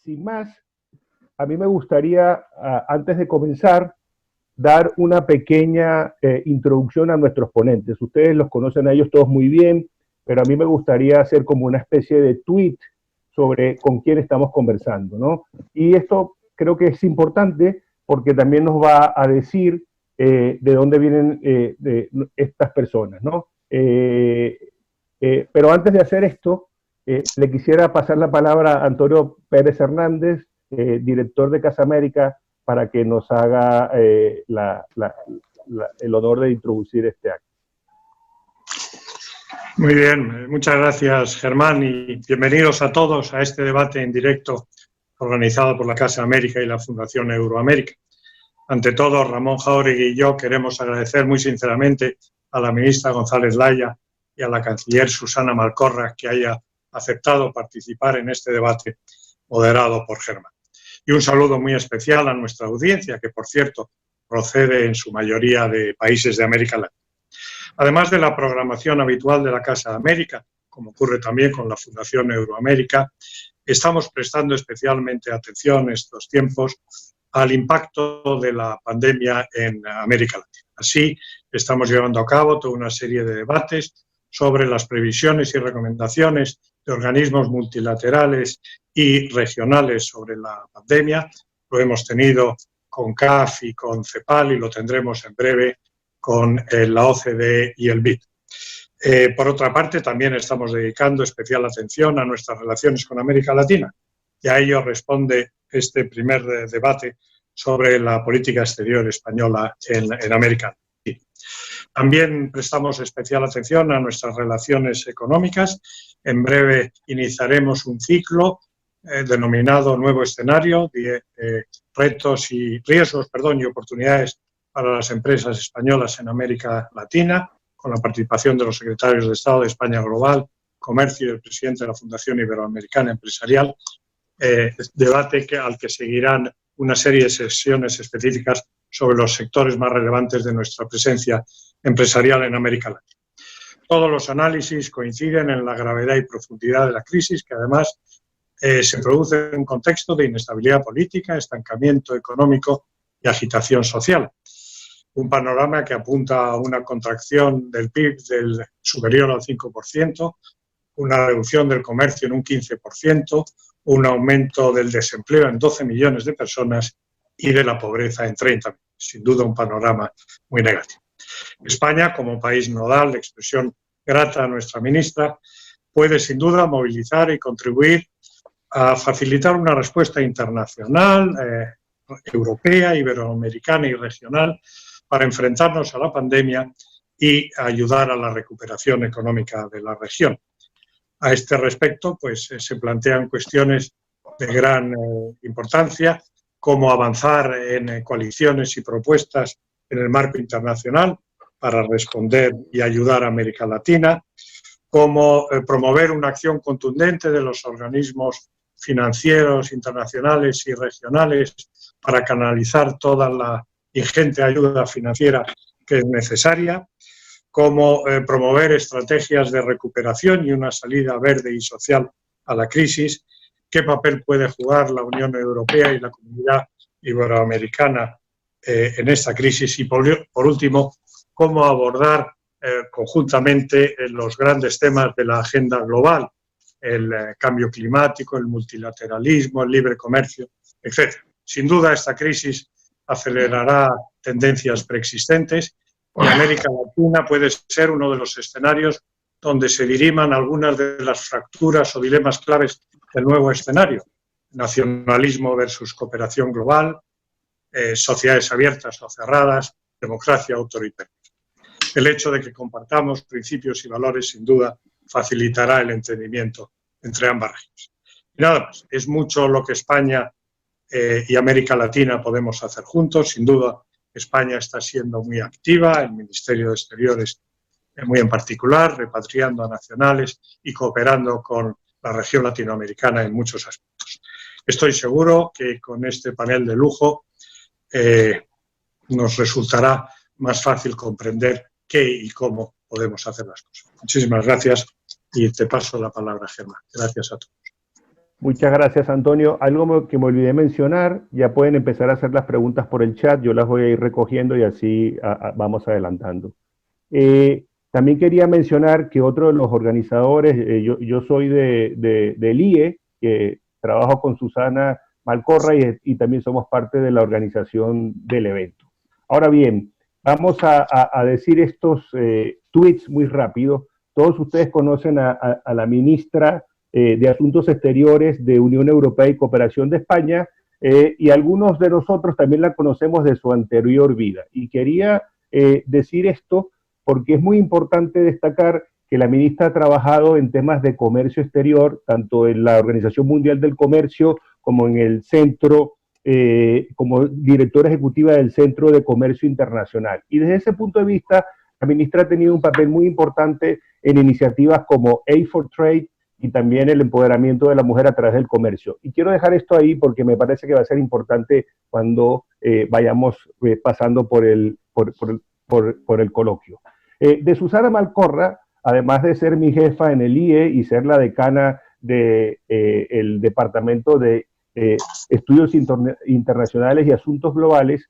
sin más, a mí me gustaría, antes de comenzar, dar una pequeña introducción a nuestros ponentes. Ustedes los conocen a ellos todos muy bien, pero a mí me gustaría hacer como una especie de tweet sobre con quién estamos conversando, ¿no? Y esto creo que es importante porque también nos va a decir de dónde vienen de estas personas, ¿no? Pero antes de hacer esto, le quisiera pasar la palabra a Antonio Pérez Hernández, director de Casa América, para que nos haga el honor de introducir este acto. Muy bien, muchas gracias, Germán, y bienvenidos a todos a este debate en directo organizado por la Casa América y la Fundación Euroamérica. Ante todo, Ramón Jáuregui y yo queremos agradecer muy sinceramente a la ministra González Laya y a la canciller Susana Malcorra que haya aceptado participar en este debate moderado por Germán. Y un saludo muy especial a nuestra audiencia, que por cierto procede en su mayoría de países de América Latina. Además de la programación habitual de la Casa América, como ocurre también con la Fundación Euroamérica, estamos prestando especialmente atención en estos tiempos al impacto de la pandemia en América Latina. Así, estamos llevando a cabo toda una serie de debates sobre las previsiones y recomendaciones de organismos multilaterales y regionales sobre la pandemia. Lo hemos tenido con CAF y con CEPAL y lo tendremos en breve con la OCDE y el BID. Por otra parte, también estamos dedicando especial atención a nuestras relaciones con América Latina y a ello responde este primer debate sobre la política exterior española en América Latina. También prestamos especial atención a nuestras relaciones económicas. En breve iniciaremos un ciclo denominado Nuevo Escenario, riesgos y oportunidades para las empresas españolas en América Latina, con la participación de los secretarios de Estado de España Global, Comercio y el presidente de la Fundación Iberoamericana Empresarial, debate al que seguirán una serie de sesiones específicas sobre los sectores más relevantes de nuestra presencia empresarial en América Latina. Todos los análisis coinciden en la gravedad y profundidad de la crisis, que además se produce en un contexto de inestabilidad política, estancamiento económico y agitación social. Un panorama que apunta a una contracción del PIB superior al 5%, una reducción del comercio en un 15%, un aumento del desempleo en 12 millones de personas y de la pobreza en 30 millones. Sin duda un panorama muy negativo. España, como país nodal, de expresión grata a nuestra ministra, puede sin duda movilizar y contribuir a facilitar una respuesta internacional, europea, iberoamericana y regional para enfrentarnos a la pandemia y ayudar a la recuperación económica de la región. A este respecto, pues, se plantean cuestiones de gran importancia, como avanzar en coaliciones y propuestas en el marco internacional para responder y ayudar a América Latina, como promover una acción contundente de los organismos financieros internacionales y regionales para canalizar toda la ingente ayuda financiera que es necesaria, como promover estrategias de recuperación y una salida verde y social a la crisis, qué papel puede jugar la Unión Europea y la Comunidad Iberoamericana en esta crisis y, por último, cómo abordar conjuntamente los grandes temas de la agenda global, el cambio climático, el multilateralismo, el libre comercio, etc. Sin duda, esta crisis acelerará tendencias preexistentes y América Latina puede ser uno de los escenarios donde se diriman algunas de las fracturas o dilemas claves del nuevo escenario. Nacionalismo versus cooperación global, sociedades abiertas o cerradas, democracia autoritaria. El hecho de que compartamos principios y valores, sin duda, facilitará el entendimiento entre ambas regiones. Y nada más, es mucho lo que España y América Latina podemos hacer juntos. Sin duda, España está siendo muy activa, el Ministerio de Exteriores muy en particular, repatriando a nacionales y cooperando con la región latinoamericana en muchos aspectos. Estoy seguro que con este panel de lujo nos resultará más fácil comprender qué y cómo podemos hacer las cosas. Muchísimas gracias y te paso la palabra, Germán. Gracias a todos. Muchas gracias, Antonio. Algo que me olvidé mencionar, ya pueden empezar a hacer las preguntas por el chat, yo las voy a ir recogiendo y así vamos adelantando. También quería mencionar que otro de los organizadores, yo soy del IE, que trabajo con Susana Malcorra y también somos parte de la organización del evento. Ahora bien, vamos a decir estos tweets muy rápido. Todos ustedes conocen a la ministra de Asuntos Exteriores de Unión Europea y Cooperación de España, y algunos de nosotros también la conocemos de su anterior vida. Y quería decir esto porque es muy importante destacar que la ministra ha trabajado en temas de comercio exterior, tanto en la Organización Mundial del Comercio como en el centro, como directora ejecutiva del Centro de Comercio Internacional. Y desde ese punto de vista, la ministra ha tenido un papel muy importante en iniciativas como Aid for Trade y también el empoderamiento de la mujer a través del comercio. Y quiero dejar esto ahí porque me parece que va a ser importante cuando vayamos pasando por el coloquio. De Susana Malcorra, además de ser mi jefa en el IE y ser la decana del Departamento de Estudios Internacionales y Asuntos Globales,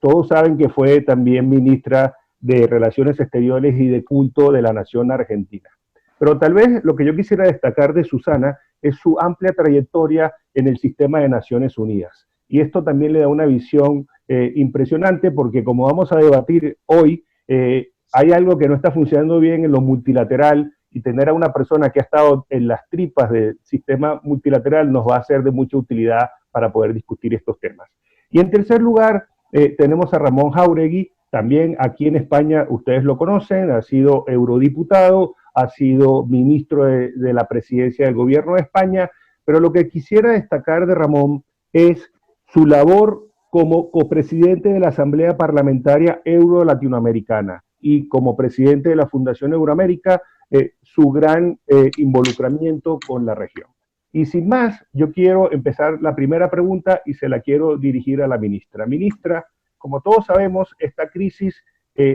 todos saben que fue también ministra de Relaciones Exteriores y de Culto de la Nación Argentina. Pero tal vez lo que yo quisiera destacar de Susana es su amplia trayectoria en el sistema de Naciones Unidas. Y esto también le da una visión impresionante porque, como vamos a debatir hoy, hay algo que no está funcionando bien en lo multilateral, y tener a una persona que ha estado en las tripas del sistema multilateral nos va a ser de mucha utilidad para poder discutir estos temas. Y en tercer lugar, tenemos a Ramón Jáuregui, también aquí en España ustedes lo conocen, ha sido eurodiputado, ha sido ministro de la presidencia del gobierno de España, pero lo que quisiera destacar de Ramón es su labor como copresidente de la Asamblea Parlamentaria Euro-Latinoamericana y como presidente de la Fundación Euroamérica, su gran involucramiento con la región. Y sin más, yo quiero empezar la primera pregunta y se la quiero dirigir a la ministra. Ministra, como todos sabemos, esta crisis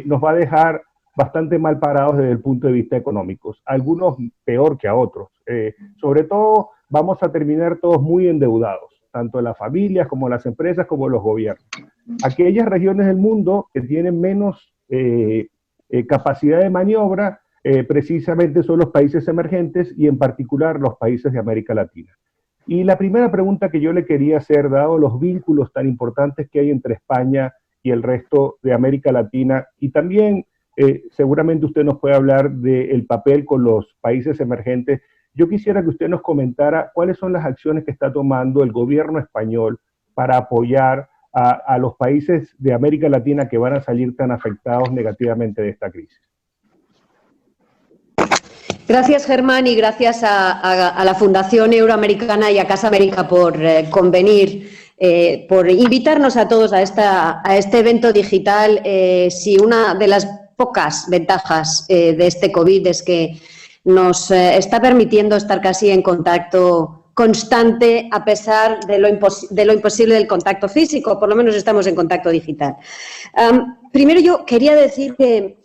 nos va a dejar bastante mal parados desde el punto de vista económico, algunos peor que a otros. Sobre todo, vamos a terminar todos muy endeudados, tanto las familias como las empresas como los gobiernos. Aquellas regiones del mundo que tienen menos capacidad de maniobra, precisamente son los países emergentes y en particular los países de América Latina. Y la primera pregunta que yo le quería hacer, dado los vínculos tan importantes que hay entre España y el resto de América Latina, y también seguramente usted nos puede hablar del papel con los países emergentes, yo quisiera que usted nos comentara cuáles son las acciones que está tomando el gobierno español para apoyar a los países de América Latina que van a salir tan afectados negativamente de esta crisis. Gracias, Germán, y gracias a la Fundación Euroamericana y a Casa América por convenir, por invitarnos a todos a este evento digital. Si una de las pocas ventajas de este COVID es que nos está permitiendo estar casi en contacto constante a pesar de lo imposible del contacto físico, por lo menos estamos en contacto digital. Primero yo quería decir que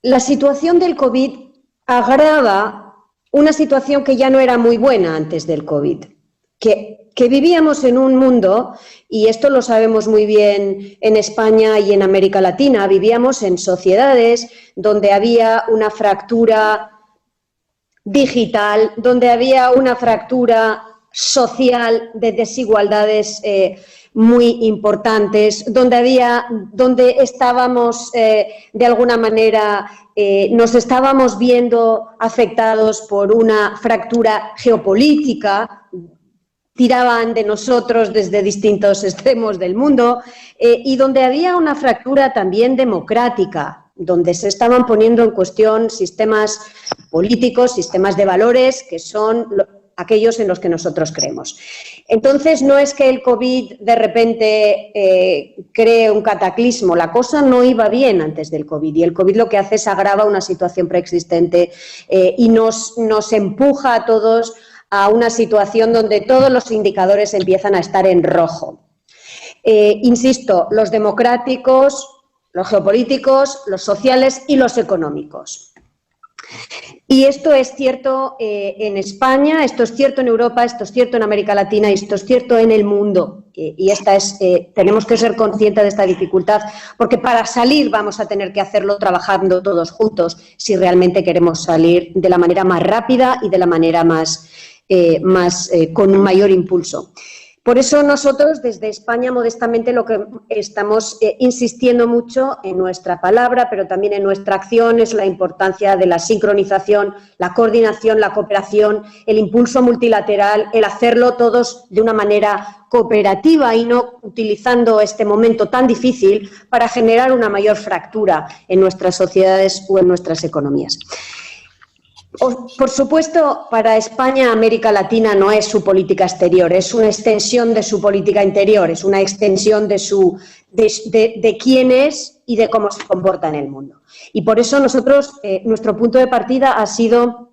la situación del COVID agrava una situación que ya no era muy buena antes del COVID, que vivíamos en un mundo, y esto lo sabemos muy bien en España y en América Latina, vivíamos en sociedades donde había una fractura digital, donde había una fractura social de desigualdades muy importantes, donde estábamos de alguna manera nos estábamos viendo afectados por una fractura geopolítica, tiraban de nosotros desde distintos extremos del mundo, y donde había una fractura también democrática, donde se estaban poniendo en cuestión sistemas políticos, sistemas de valores que son aquellos en los que nosotros creemos. Entonces, no es que el COVID de repente cree un cataclismo, la cosa no iba bien antes del COVID, y el COVID lo que hace es agrava una situación preexistente y nos empuja a todos a una situación donde todos los indicadores empiezan a estar en rojo. Insisto, los democráticos, los geopolíticos, los sociales y los económicos. Y esto es cierto en España, esto es cierto en Europa, esto es cierto en América Latina y esto es cierto en el mundo. Y tenemos que ser conscientes de esta dificultad, porque para salir vamos a tener que hacerlo trabajando todos juntos, si realmente queremos salir de la manera más rápida y de la manera con un mayor impulso. Por eso nosotros desde España modestamente lo que estamos insistiendo mucho en nuestra palabra, pero también en nuestra acción, es la importancia de la sincronización, la coordinación, la cooperación, el impulso multilateral, el hacerlo todos de una manera cooperativa y no utilizando este momento tan difícil para generar una mayor fractura en nuestras sociedades o en nuestras economías. Por supuesto, para España, América Latina no es su política exterior, es una extensión de su política interior, es una extensión de quién es y de cómo se comporta en el mundo. Y por eso nosotros, nuestro punto de partida ha sido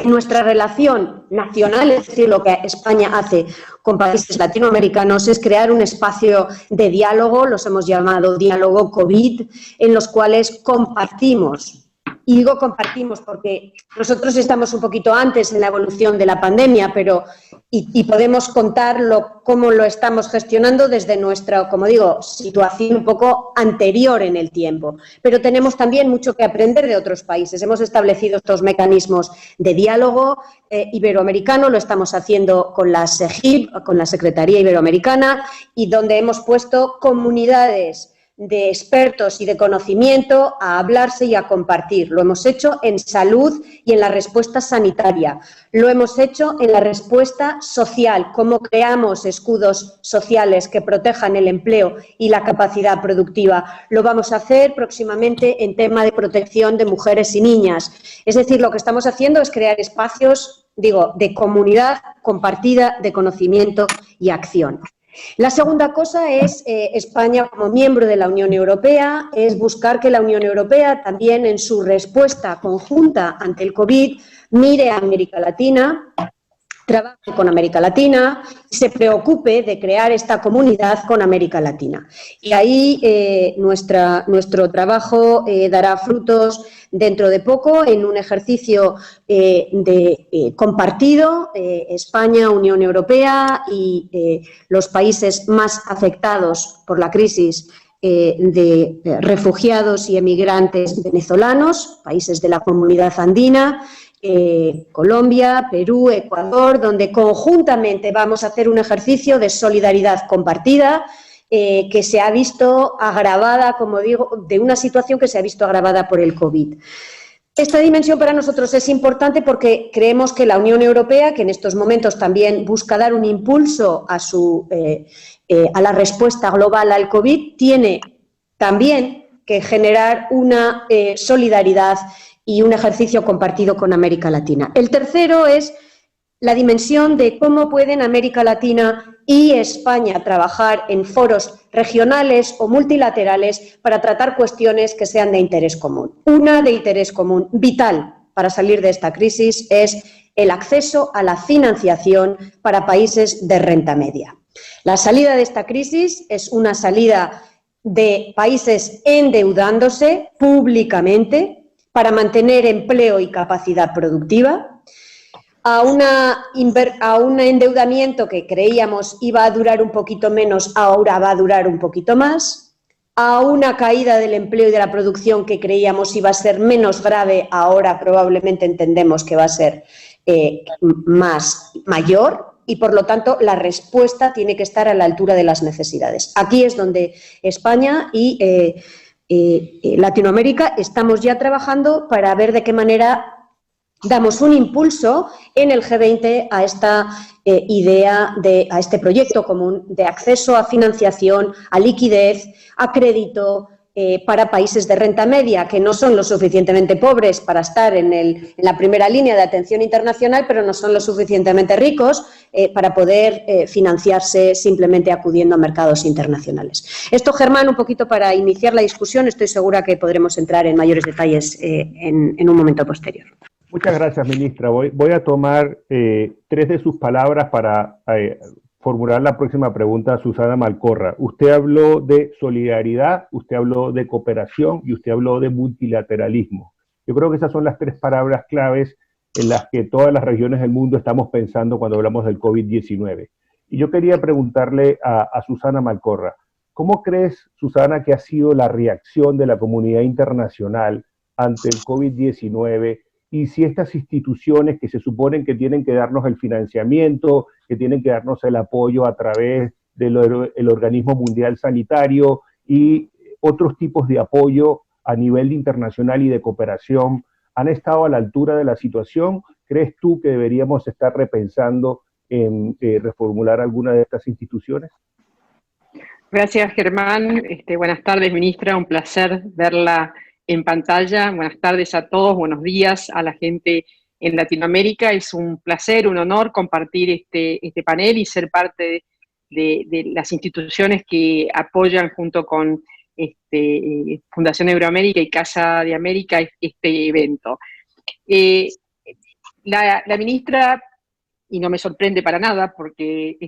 nuestra relación nacional, es decir, lo que España hace con países latinoamericanos es crear un espacio de diálogo, los hemos llamado diálogo COVID, en los cuales compartimos. Y digo compartimos porque nosotros estamos un poquito antes en la evolución de la pandemia, y podemos contar cómo lo estamos gestionando desde nuestra, como digo, situación un poco anterior en el tiempo. Pero tenemos también mucho que aprender de otros países. Hemos establecido estos mecanismos de diálogo iberoamericano, lo estamos haciendo con la SEGIP, con la Secretaría Iberoamericana, y donde hemos puesto comunidades de expertos y de conocimiento a hablarse y a compartir. Lo hemos hecho en salud y en la respuesta sanitaria. Lo hemos hecho en la respuesta social, cómo creamos escudos sociales que protejan el empleo y la capacidad productiva. Lo vamos a hacer próximamente en tema de protección de mujeres y niñas. Es decir, lo que estamos haciendo es crear espacios, de comunidad compartida, de conocimiento y acción. La segunda cosa es España como miembro de la Unión Europea, es buscar que la Unión Europea también en su respuesta conjunta ante el COVID mire a América Latina, trabaje con América Latina, se preocupe de crear esta comunidad con América Latina. Y ahí nuestro trabajo dará frutos dentro de poco en un ejercicio compartido, España, Unión Europea y los países más afectados por la crisis de refugiados y emigrantes venezolanos, países de la Comunidad Andina, Colombia, Perú, Ecuador, donde conjuntamente vamos a hacer un ejercicio de solidaridad compartida que se ha visto agravada, como digo, de una situación que se ha visto agravada por el COVID. Esta dimensión para nosotros es importante porque creemos que la Unión Europea, que en estos momentos también busca dar un impulso a la respuesta global al COVID, tiene también que generar una solidaridad y un ejercicio compartido con América Latina. El tercero es la dimensión de cómo pueden América Latina y España trabajar en foros regionales o multilaterales para tratar cuestiones que sean de interés común. Una de interés común vital para salir de esta crisis es el acceso a la financiación para países de renta media. La salida de esta crisis es una salida de países endeudándose públicamente para mantener empleo y capacidad productiva, a un endeudamiento que creíamos iba a durar un poquito menos, ahora va a durar un poquito más, a una caída del empleo y de la producción que creíamos iba a ser menos grave, ahora probablemente entendemos que va a ser mayor, y por lo tanto la respuesta tiene que estar a la altura de las necesidades. Aquí es donde España y Latinoamérica estamos ya trabajando para ver de qué manera damos un impulso en el G20 a esta a este proyecto común de acceso a financiación, a liquidez, a crédito para países de renta media que no son lo suficientemente pobres para estar en la primera línea de atención internacional, pero no son lo suficientemente ricos para poder financiarse simplemente acudiendo a mercados internacionales. Esto, Germán, un poquito para iniciar la discusión. Estoy segura que podremos entrar en mayores detalles en un momento posterior. Muchas gracias, ministra. Voy a tomar 3 de sus palabras para formular la próxima pregunta a Susana Malcorra. Usted habló de solidaridad, usted habló de cooperación y usted habló de multilateralismo. Yo creo que esas son las tres palabras claves en las que todas las regiones del mundo estamos pensando cuando hablamos del COVID-19. Y yo quería preguntarle a Susana Malcorra, ¿cómo crees, Susana, que ha sido la reacción de la comunidad internacional ante el COVID-19 y si estas instituciones que se suponen que tienen que darnos el financiamiento, que tienen que darnos el apoyo a través del Organismo Mundial Sanitario y otros tipos de apoyo a nivel internacional y de cooperación, han estado a la altura de la situación? ¿Crees tú que deberíamos estar repensando en reformular alguna de estas instituciones? Gracias, Germán. Buenas tardes, ministra. Un placer verla en pantalla. Buenas tardes a todos, buenos días a la gente en Latinoamérica. Es un placer, un honor compartir este panel y ser parte de las instituciones que apoyan junto con Fundación Euroamérica y Casa de América este evento. La ministra, y no me sorprende para nada porque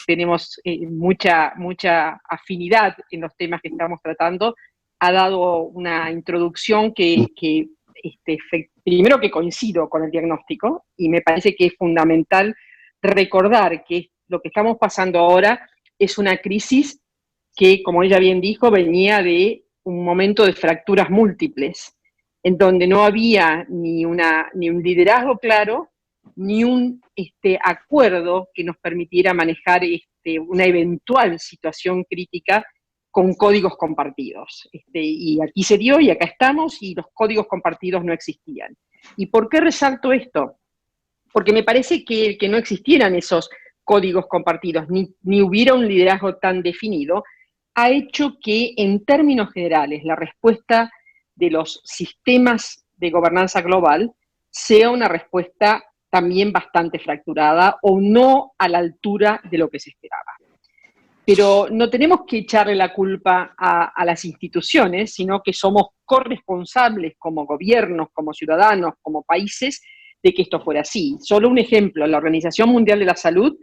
tenemos mucha afinidad en los temas que estamos tratando, ha dado una introducción que primero que coincido con el diagnóstico, y me parece que es fundamental recordar que lo que estamos pasando ahora es una crisis que, como ella bien dijo, venía de un momento de fracturas múltiples, en donde no había ni un liderazgo claro, ni un acuerdo que nos permitiera manejar una eventual situación crítica con códigos compartidos. Y aquí se dio, y acá estamos, y los códigos compartidos no existían. ¿Y por qué resalto esto? Porque me parece que no existieran esos códigos compartidos, ni hubiera un liderazgo tan definido, ha hecho que, en términos generales, la respuesta de los sistemas de gobernanza global sea una respuesta también bastante fracturada o no a la altura de lo que se esperaba. Pero no tenemos que echarle la culpa a las instituciones, sino que somos corresponsables como gobiernos, como ciudadanos, como países, de que esto fuera así. Solo un ejemplo, la Organización Mundial de la Salud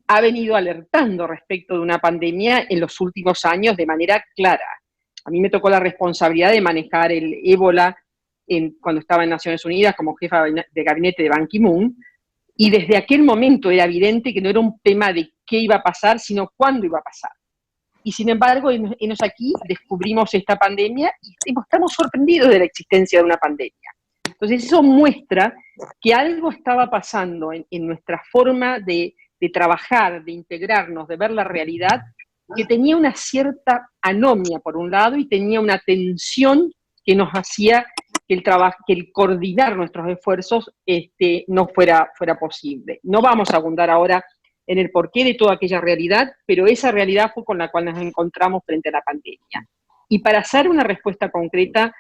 ha venido alertando respecto de una pandemia en los últimos años de manera clara. A mí me tocó la responsabilidad de manejar el ébola cuando estaba en Naciones Unidas como jefa de gabinete de Ban Ki-moon, y desde aquel momento era evidente que no era un tema de qué iba a pasar, sino cuándo iba a pasar. Y sin embargo, enos aquí descubrimos esta pandemia y estamos sorprendidos de la existencia de una pandemia. Entonces eso muestra que algo estaba pasando en nuestra forma de trabajar, de integrarnos, de ver la realidad, que tenía una cierta anomia por un lado y tenía una tensión que nos hacía que el coordinar nuestros esfuerzos no fuera posible. No vamos a abundar ahora en el porqué de toda aquella realidad, pero esa realidad fue con la cual nos encontramos frente a la pandemia. Y para hacer una respuesta concreta,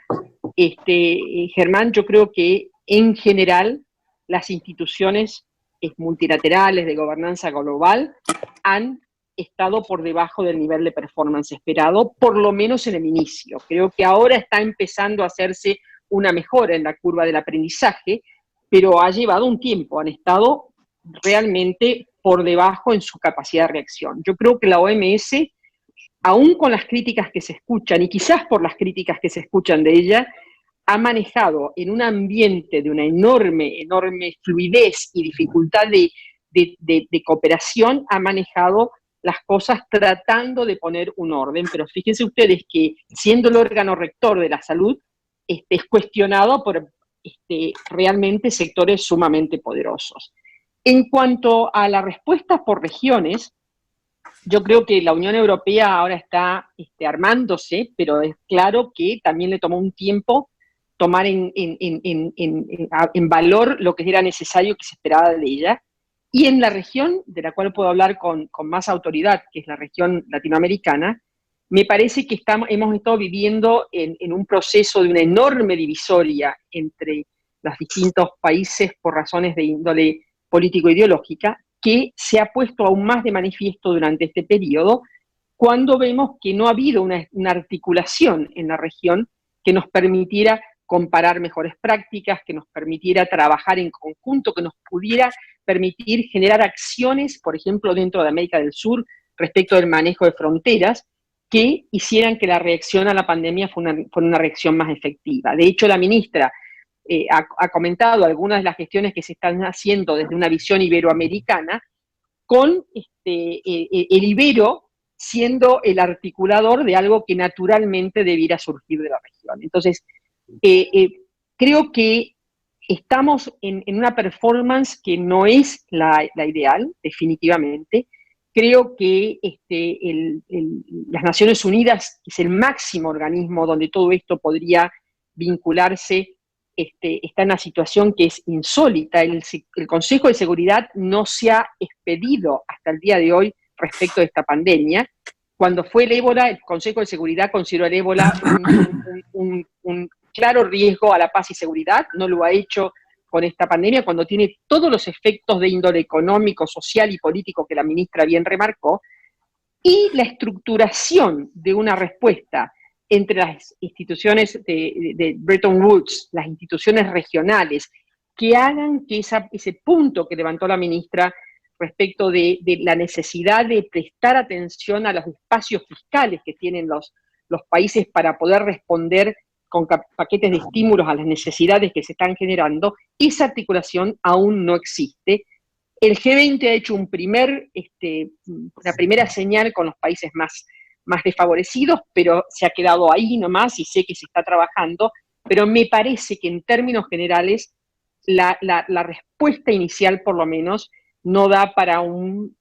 Germán, yo creo que en general las instituciones multilaterales de gobernanza global han estado por debajo del nivel de performance esperado, por lo menos en el inicio. Creo que ahora está empezando a hacerse una mejora en la curva del aprendizaje, pero ha llevado un tiempo, han estado realmente por debajo en su capacidad de reacción. Yo creo que la OMS, aún con las críticas que se escuchan, y quizás por las críticas que se escuchan de ella, ha manejado en un ambiente de una enorme fluidez y dificultad de cooperación, ha manejado las cosas tratando de poner un orden, pero fíjense ustedes que siendo el órgano rector de la salud, es cuestionado por realmente sectores sumamente poderosos. En cuanto a la respuesta por regiones, yo creo que la Unión Europea ahora está armándose, pero es claro que también le tomó un tiempo tomar en valor lo que era necesario, que se esperaba de ella. Y en la región, de la cual puedo hablar con más autoridad, que es la región latinoamericana, me parece que hemos estado viviendo en un proceso de una enorme divisoria entre los distintos países por razones de índole político-ideológica, que se ha puesto aún más de manifiesto durante este periodo, cuando vemos que no ha habido una articulación en la región que nos permitiera comparar mejores prácticas, que nos permitiera trabajar en conjunto, que nos pudiera permitir generar acciones, por ejemplo, dentro de América del Sur, respecto del manejo de fronteras, que hicieran que la reacción a la pandemia fuera una reacción más efectiva. De hecho, la ministra ha comentado algunas de las gestiones que se están haciendo desde una visión iberoamericana, con el Ibero siendo el articulador de algo que naturalmente debiera surgir de la región. Entonces, creo que estamos en una performance que no es la ideal, definitivamente. Creo que las Naciones Unidas, que es el máximo organismo donde todo esto podría vincularse, está en una situación que es insólita. El Consejo de Seguridad no se ha expedido hasta el día de hoy respecto de esta pandemia. Cuando fue el ébola, el Consejo de Seguridad consideró el ébola un claro riesgo a la paz y seguridad, no lo ha hecho con esta pandemia, cuando tiene todos los efectos de índole económico, social y político que la ministra bien remarcó, y la estructuración de una respuesta entre las instituciones de Bretton Woods, las instituciones regionales, que hagan que ese punto que levantó la ministra respecto de la necesidad de prestar atención a los espacios fiscales que tienen los países para poder responder con paquetes de estímulos a las necesidades que se están generando, esa articulación aún no existe. El G20 ha hecho una primera señal con los países más desfavorecidos, pero se ha quedado ahí nomás y sé que se está trabajando, pero me parece que en términos generales la respuesta inicial, por lo menos, no da para un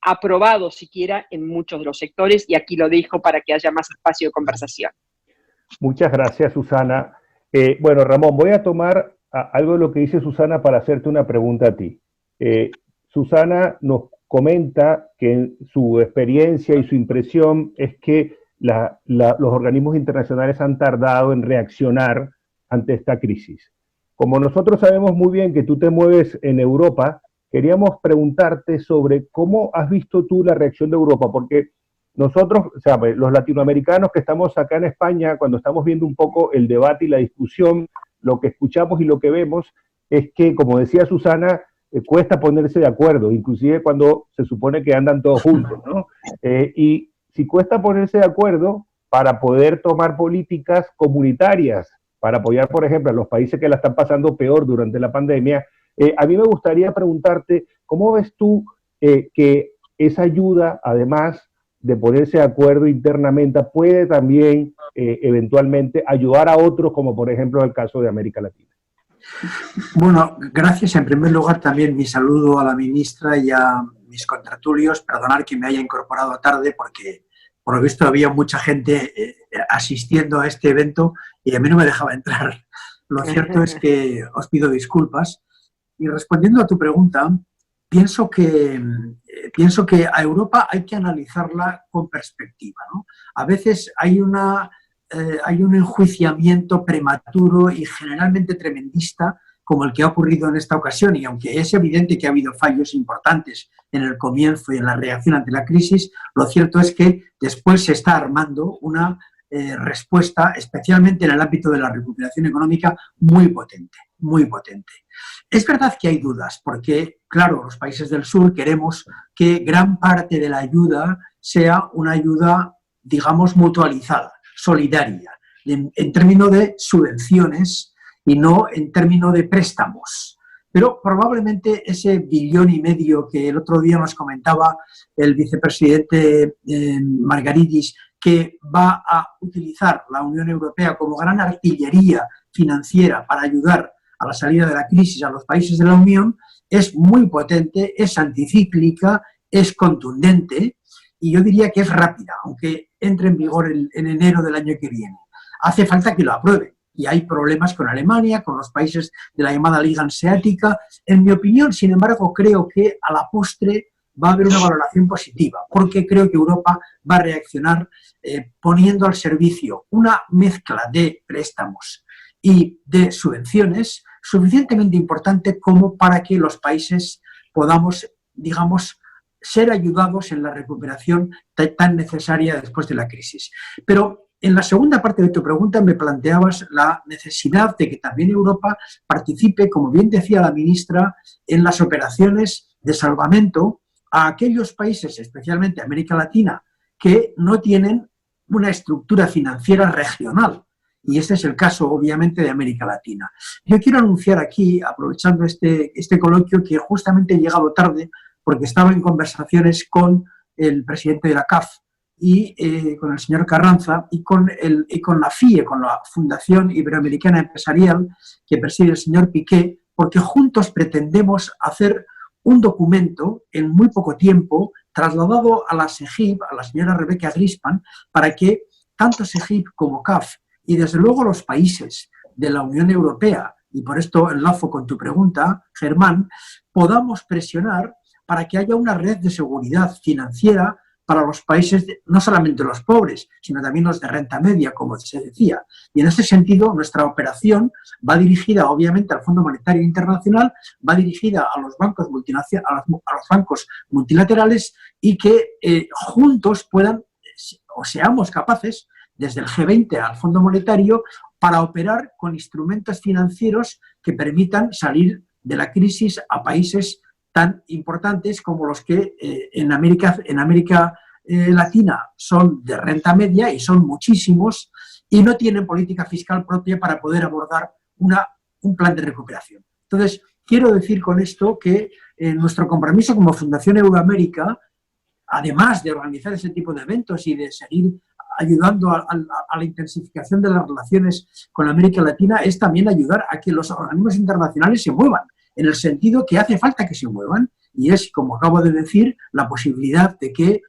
aprobado siquiera en muchos de los sectores, y aquí lo dejo para que haya más espacio de conversación. Muchas gracias, Susana. Bueno, Ramón, voy a tomar algo de lo que dice Susana para hacerte una pregunta a ti. Susana nos comenta que su experiencia y su impresión es que los organismos internacionales han tardado en reaccionar ante esta crisis. Como nosotros sabemos muy bien que tú te mueves en Europa, queríamos preguntarte sobre cómo has visto tú la reacción de Europa, porque nosotros, o sea, los latinoamericanos que estamos acá en España, cuando estamos viendo un poco el debate y la discusión, lo que escuchamos y lo que vemos es que, como decía Susana, cuesta ponerse de acuerdo, inclusive cuando se supone que andan todos juntos, ¿no? Y si cuesta ponerse de acuerdo para poder tomar políticas comunitarias, para apoyar, por ejemplo, a los países que la están pasando peor durante la pandemia, a mí me gustaría preguntarte, ¿cómo ves tú que esa ayuda, además de ponerse de acuerdo internamente, puede también eventualmente ayudar a otros, como por ejemplo el caso de América Latina? Bueno, gracias. En primer lugar, también mi saludo a la ministra y a mis contertulios. Perdonar que me haya incorporado tarde porque, por lo visto, había mucha gente asistiendo a este evento y a mí no me dejaba entrar. Lo cierto es que os pido disculpas. Y respondiendo a tu pregunta, pienso que a Europa hay que analizarla con perspectiva, ¿no? A veces hay un enjuiciamiento prematuro y generalmente tremendista como el que ha ocurrido en esta ocasión, y aunque es evidente que ha habido fallos importantes en el comienzo y en la reacción ante la crisis, lo cierto es que después se está armando una respuesta, especialmente en el ámbito de la recuperación económica, muy potente, muy potente. Es verdad que hay dudas, porque, claro, los países del sur queremos que gran parte de la ayuda sea una ayuda, digamos, mutualizada, solidaria, en términos de subvenciones y no en términos de préstamos. Pero probablemente ese 1,5 billones que el otro día nos comentaba el vicepresidente Margaridis, que va a utilizar la Unión Europea como gran artillería financiera para ayudar a la salida de la crisis a los países de la Unión, es muy potente, es anticíclica, es contundente y yo diría que es rápida, aunque entre en vigor en enero del año que viene. Hace falta que lo aprueben y hay problemas con Alemania, con los países de la llamada Liga Hanseática. En mi opinión, sin embargo, creo que a la postre va a haber una valoración positiva, porque creo que Europa va a reaccionar poniendo al servicio una mezcla de préstamos y de subvenciones suficientemente importante como para que los países podamos, digamos, ser ayudados en la recuperación tan necesaria después de la crisis. Pero en la segunda parte de tu pregunta me planteabas la necesidad de que también Europa participe, como bien decía la ministra, en las operaciones de salvamento a aquellos países, especialmente América Latina, que no tienen una estructura financiera regional Y este es el caso, obviamente, de América Latina. Yo quiero anunciar aquí, aprovechando este coloquio, que justamente he llegado tarde porque estaba en conversaciones con el presidente de la CAF y con el señor Carranza y con la FIE, con la Fundación Iberoamericana Empresarial, que preside el señor Piqué, porque juntos pretendemos hacer un documento en muy poco tiempo trasladado a la SEGIP, a la señora Rebeca Grispan, para que tanto SEGIP como CAF y desde luego los países de la Unión Europea, y por esto enlazo con tu pregunta, Germán, podamos presionar para que haya una red de seguridad financiera para los países, no solamente los pobres, sino también los de renta media, como se decía. Y en este sentido, nuestra operación va dirigida, obviamente, al Fondo Monetario Internacional, va dirigida a los bancos multilaterales y que juntos puedan, o seamos capaces, desde el G20 al Fondo Monetario, para operar con instrumentos financieros que permitan salir de la crisis a países tan importantes como los que en América Latina son de renta media, y son muchísimos, y no tienen política fiscal propia para poder abordar un plan de recuperación. Entonces, quiero decir con esto que nuestro compromiso como Fundación Euroamérica, además de organizar ese tipo de eventos y de seguir ayudando a la intensificación de las relaciones con América Latina, es también ayudar a que los organismos internacionales se muevan, en el sentido que hace falta que se muevan, y es, como acabo de decir, la posibilidad de que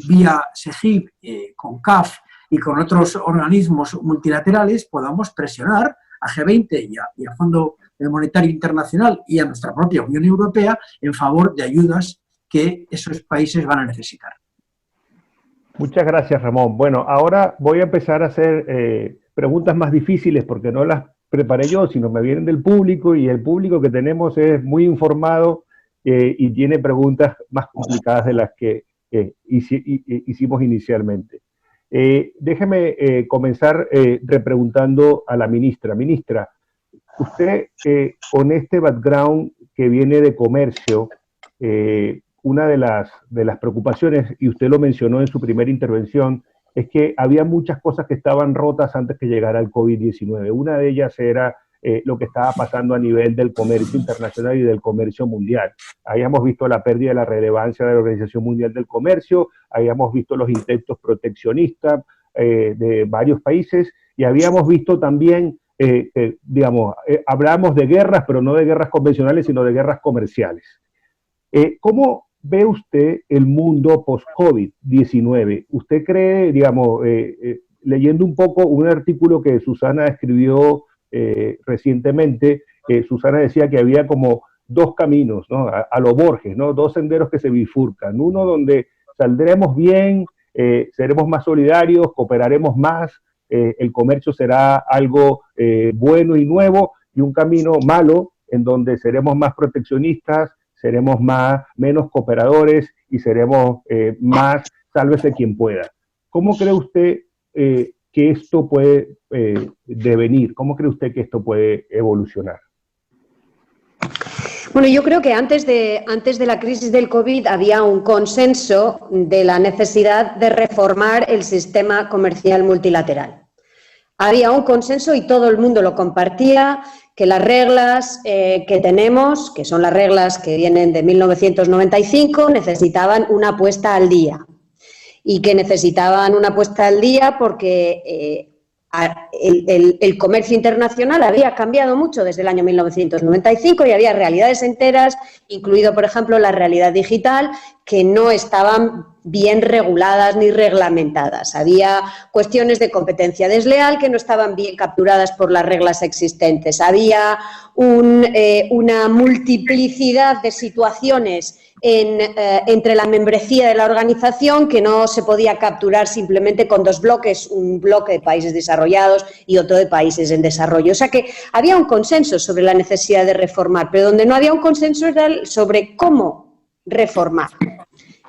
vía SEGIP, con CAF y con otros organismos multilaterales podamos presionar a G20 y a Fondo Monetario Internacional y a nuestra propia Unión Europea en favor de ayudas que esos países van a necesitar. Muchas gracias, Ramón. Bueno, ahora voy a empezar a hacer preguntas más difíciles porque no las preparé yo, sino me vienen del público, y el público que tenemos es muy informado y tiene preguntas más complicadas de las que hicimos inicialmente. Déjeme comenzar repreguntando a la ministra. Ministra, usted con este background que viene de comercio, una de las preocupaciones, y usted lo mencionó en su primera intervención, es que había muchas cosas que estaban rotas antes que llegara el COVID-19. Una de ellas era lo que estaba pasando a nivel del comercio internacional y del comercio mundial. Habíamos visto la pérdida de la relevancia de la Organización Mundial del Comercio, habíamos visto los intentos proteccionistas de varios países, y habíamos visto también, hablábamos de guerras, pero no de guerras convencionales, sino de guerras comerciales. ¿Cómo ve usted el mundo post-COVID-19? ¿Usted cree, leyendo un poco un artículo que Susana escribió recientemente, Susana decía que había como dos caminos, ¿no? A lo Borges, ¿no? Dos senderos que se bifurcan. Uno donde saldremos bien, seremos más solidarios, cooperaremos más, el comercio será algo bueno y nuevo, y un camino malo en donde seremos más proteccionistas, seremos menos cooperadores y seremos más sálvese quien pueda. ¿Cómo cree usted que esto puede devenir? ¿Cómo cree usted que esto puede evolucionar? Bueno, yo creo que antes de la crisis del COVID había un consenso de la necesidad de reformar el sistema comercial multilateral. Había un consenso y todo el mundo lo compartía, que las reglas que tenemos, que son las reglas que vienen de 1995, necesitaban una puesta al día. Y que necesitaban una puesta al día porque el comercio internacional había cambiado mucho desde el año 1995 y había realidades enteras, incluido, por ejemplo, la realidad digital, que no estaban bien reguladas ni reglamentadas. Había cuestiones de competencia desleal que no estaban bien capturadas por las reglas existentes. Había una multiplicidad de situaciones entre la membresía de la organización que no se podía capturar simplemente con dos bloques, un bloque de países desarrollados y otro de países en desarrollo. O sea que había un consenso sobre la necesidad de reformar, pero donde no había un consenso era sobre cómo reformar.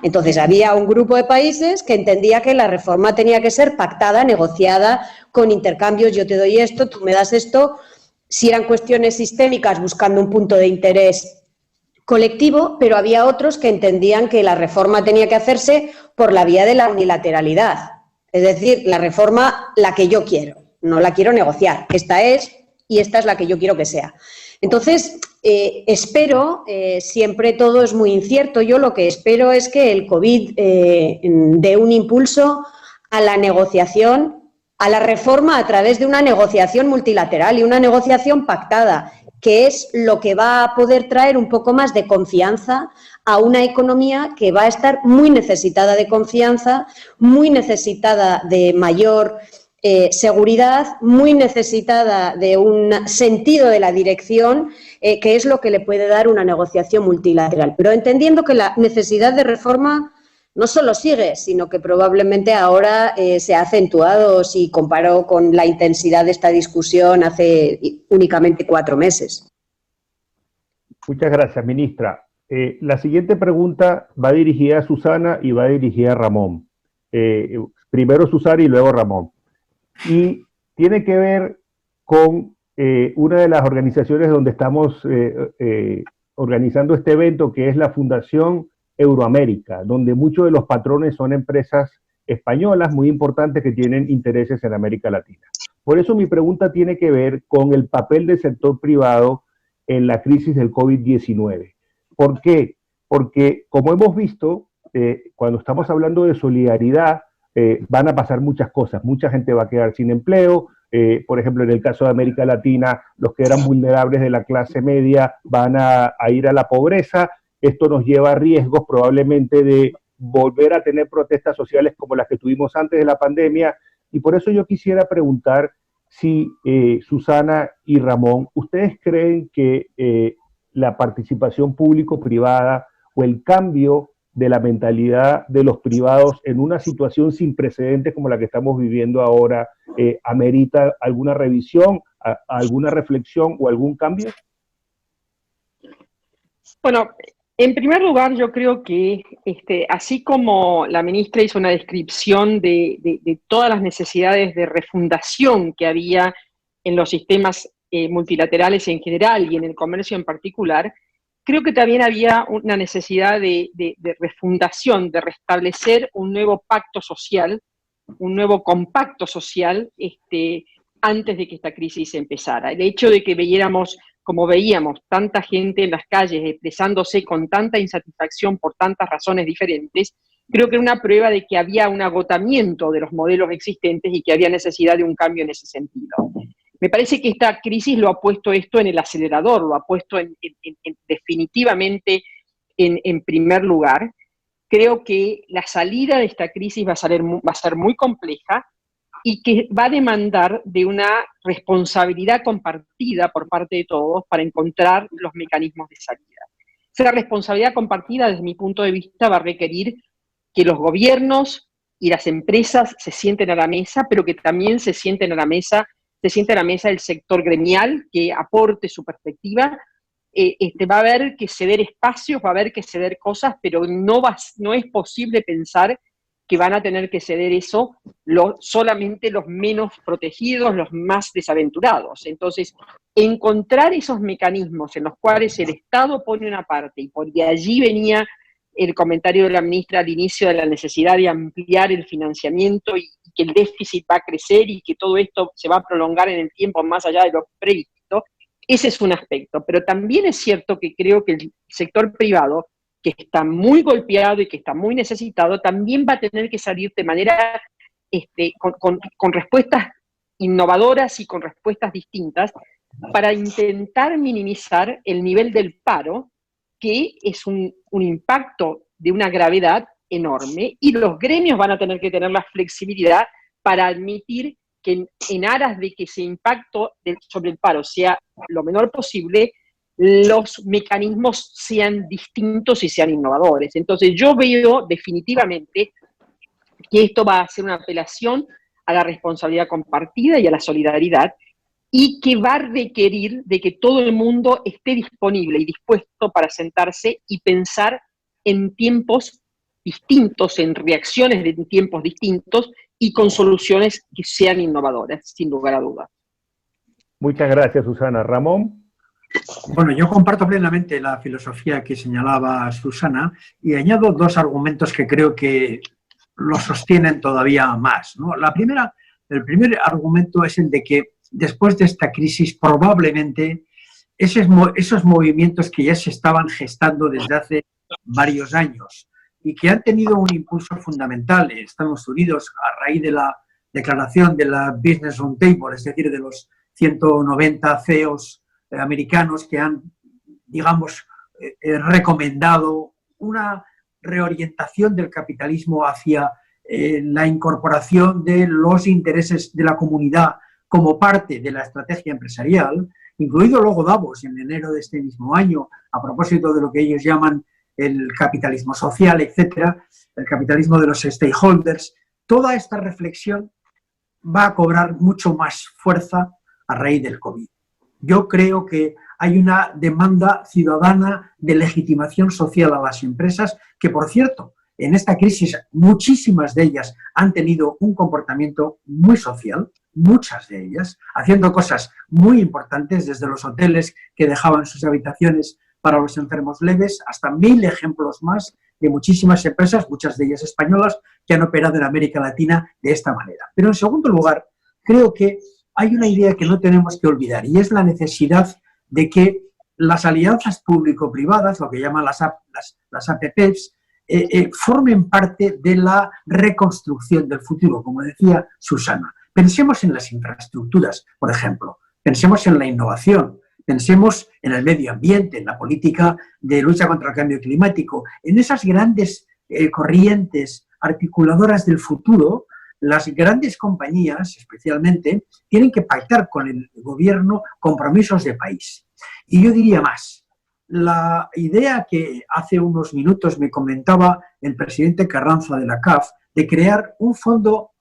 Entonces había un grupo de países que entendía que la reforma tenía que ser pactada, negociada, con intercambios, yo te doy esto, tú me das esto, si eran cuestiones sistémicas buscando un punto de interés colectivo, pero había otros que entendían que la reforma tenía que hacerse por la vía de la unilateralidad, es decir, la reforma la que yo quiero. no la quiero negociar. Esta es y esta es la que yo quiero que sea. Entonces, espero, siempre todo es muy incierto, yo lo que espero es que el COVID dé un impulso a la negociación, a la reforma a través de una negociación multilateral y una negociación pactada, que es lo que va a poder traer un poco más de confianza a una economía que va a estar muy necesitada de confianza, muy necesitada de mayor seguridad, muy necesitada de un sentido de la dirección, que es lo que le puede dar una negociación multilateral. Pero entendiendo que la necesidad de reforma no solo sigue, sino que probablemente ahora se ha acentuado si comparo con la intensidad de esta discusión hace únicamente 4 meses. Muchas gracias, ministra. La siguiente pregunta va dirigida a Susana y va dirigida a Ramón. Primero Susana y luego Ramón. Y tiene que ver con una de las organizaciones donde estamos organizando este evento, que es la Fundación Euroamérica, donde muchos de los patrones son empresas españolas muy importantes que tienen intereses en América Latina. Por eso mi pregunta tiene que ver con el papel del sector privado en la crisis del COVID-19. ¿Por qué? Porque, como hemos visto, cuando estamos hablando de solidaridad, van a pasar muchas cosas. Mucha gente va a quedar sin empleo. Por ejemplo, en el caso de América Latina, los que eran vulnerables de la clase media van a ir a la pobreza. Esto nos lleva a riesgos probablemente de volver a tener protestas sociales como las que tuvimos antes de la pandemia. Y por eso yo quisiera preguntar si Susana y Ramón, ¿ustedes creen que la participación público-privada o el cambio de la mentalidad de los privados en una situación sin precedentes como la que estamos viviendo ahora amerita alguna revisión, alguna reflexión o algún cambio? Bueno, en primer lugar, yo creo que así como la ministra hizo una descripción de todas las necesidades de refundación que había en los sistemas multilaterales en general y en el comercio en particular, creo que también había una necesidad de refundación, de restablecer un nuevo pacto social, un nuevo compacto social antes de que esta crisis empezara. El hecho de que como veíamos, tanta gente en las calles expresándose con tanta insatisfacción por tantas razones diferentes, creo que era una prueba de que había un agotamiento de los modelos existentes y que había necesidad de un cambio en ese sentido. Me parece que esta crisis lo ha puesto esto en el acelerador, lo ha puesto definitivamente en primer lugar. Creo que la salida de esta crisis va a ser muy compleja y que va a demandar de una responsabilidad compartida por parte de todos para encontrar los mecanismos de salida. Esa responsabilidad compartida, desde mi punto de vista, va a requerir que los gobiernos y las empresas se sienten a la mesa, pero que también se siente a la mesa el sector gremial, que aporte su perspectiva. Va a haber que ceder espacios, va a haber que ceder cosas, pero no es posible pensar que van a tener que ceder eso solamente los menos protegidos, los más desaventurados. Entonces, encontrar esos mecanismos en los cuales el Estado pone una parte, y por de allí venía el comentario de la ministra al inicio de la necesidad de ampliar el financiamiento y que el déficit va a crecer y que todo esto se va a prolongar en el tiempo más allá de lo previsto. Ese es un aspecto, pero también es cierto que creo que el sector privado, que está muy golpeado y que está muy necesitado, también va a tener que salir de manera, con respuestas innovadoras y con respuestas distintas para intentar minimizar el nivel del paro, que es un impacto de una gravedad enorme, y los gremios van a tener que tener la flexibilidad para admitir que en aras de que ese impacto sobre el paro sea lo menor posible, los mecanismos sean distintos y sean innovadores. Entonces yo veo definitivamente que esto va a ser una apelación a la responsabilidad compartida y a la solidaridad, y que va a requerir de que todo el mundo esté disponible y dispuesto para sentarse y pensar en tiempos distintos, en reacciones de tiempos distintos y con soluciones que sean innovadoras, sin lugar a dudas. Muchas gracias, Susana. Ramón. Bueno, yo comparto plenamente la filosofía que señalaba Susana y añado 2 argumentos que creo que lo sostienen todavía más, ¿no? La primera El primer argumento es el de que después de esta crisis probablemente esos movimientos que ya se estaban gestando desde hace varios años y que han tenido un impulso fundamental en Estados Unidos a raíz de la declaración de la Business Roundtable, es decir, de los 190 CEOs americanos que han, digamos, recomendado una reorientación del capitalismo hacia la incorporación de los intereses de la comunidad como parte de la estrategia empresarial, incluido luego Davos en enero de este mismo año, a propósito de lo que ellos llaman el capitalismo social, etcétera, el capitalismo de los stakeholders. Toda esta reflexión va a cobrar mucho más fuerza a raíz del COVID. Yo creo que hay una demanda ciudadana de legitimación social a las empresas que, por cierto, en esta crisis muchísimas de ellas han tenido un comportamiento muy social, muchas de ellas, haciendo cosas muy importantes, desde los hoteles que dejaban sus habitaciones para los enfermos leves, hasta 1000 ejemplos más de muchísimas empresas, muchas de ellas españolas, que han operado en América Latina de esta manera. Pero en segundo lugar, creo que hay una idea que no tenemos que olvidar y es la necesidad de que las alianzas público-privadas, lo que llaman las APPs, formen parte de la reconstrucción del futuro, como decía Susana. Pensemos en las infraestructuras, por ejemplo, pensemos en la innovación, pensemos en el medio ambiente, en la política de lucha contra el cambio climático, en esas grandes corrientes articuladoras del futuro. Las grandes compañías, especialmente, tienen que pactar con el gobierno compromisos de país. Y yo diría más, la idea que hace unos minutos me comentaba el presidente Carranza de la CAF, de crear un fondo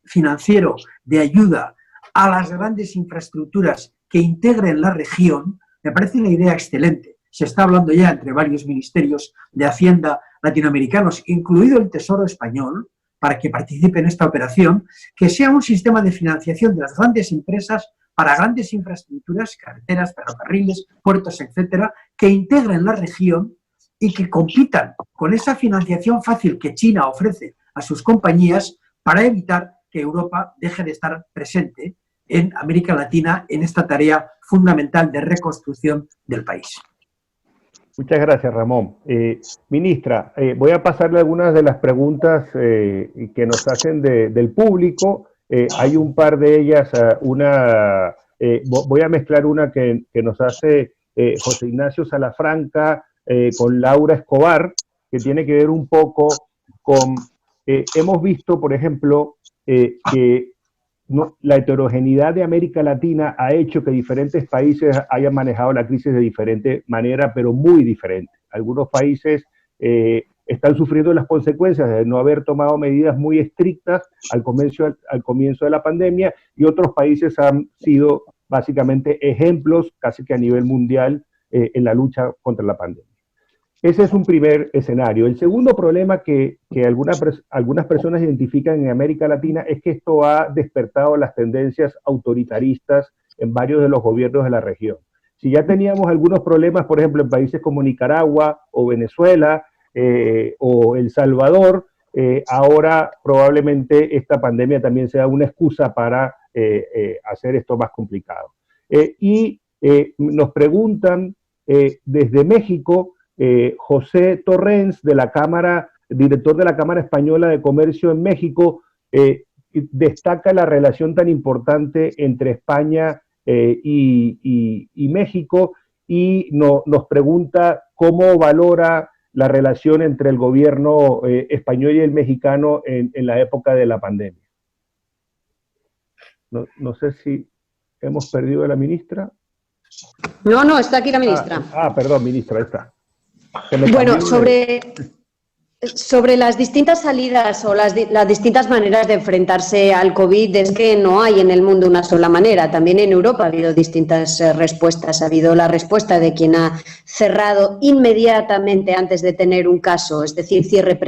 financiero de ayuda a las grandes infraestructuras que integren la región, me parece una idea excelente. Se está hablando ya entre varios ministerios de Hacienda latinoamericanos, incluido el Tesoro español, para que participe en esta operación, que sea un sistema de financiación de las grandes empresas para grandes infraestructuras, carreteras, ferrocarriles, puertos, etcétera, que integren la región y que compitan con esa financiación fácil que China ofrece a sus compañías para evitar que Europa deje de estar presente en América Latina en esta tarea fundamental de reconstrucción del país. Muchas gracias, Ramón. Ministra, voy a pasarle algunas de las preguntas que nos hacen del público. Hay un par de ellas, voy a mezclar una que nos hace José Ignacio Salafranca con Laura Escobar, que tiene que ver un poco con, hemos visto, por ejemplo, que la heterogeneidad de América Latina ha hecho que diferentes países hayan manejado la crisis de diferente manera, pero muy diferente. Algunos países están sufriendo las consecuencias de no haber tomado medidas muy estrictas al comienzo de la pandemia, y otros países han sido básicamente ejemplos casi que a nivel mundial en la lucha contra la pandemia. Ese es un primer escenario. El segundo problema que algunas personas identifican en América Latina es que esto ha despertado las tendencias autoritaristas en varios de los gobiernos de la región. Si ya teníamos algunos problemas, por ejemplo, en países como Nicaragua o Venezuela o El Salvador, ahora probablemente esta pandemia también sea una excusa para hacer esto más complicado. Nos preguntan desde México, José Torrens, de la Cámara, director de la Cámara Española de Comercio en México, destaca la relación tan importante entre España y México, y nos pregunta cómo valora la relación entre el gobierno español y el mexicano en la época de la pandemia. No sé si hemos perdido a la ministra. No, está aquí la ministra. Perdón, ministra, ahí está. Bueno, sobre las distintas salidas o las distintas maneras de enfrentarse al COVID, es que no hay en el mundo una sola manera. También en Europa ha habido distintas respuestas. Ha habido la respuesta de quien ha cerrado inmediatamente antes de tener un caso, es decir, cierre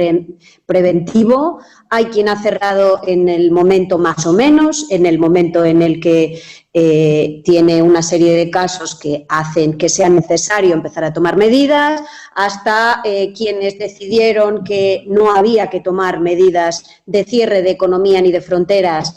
preventivo. Hay quien ha cerrado en el momento más o menos, en el momento en el que tiene una serie de casos que hacen que sea necesario empezar a tomar medidas, hasta quienes decidieron que no había que tomar medidas de cierre de economía ni de fronteras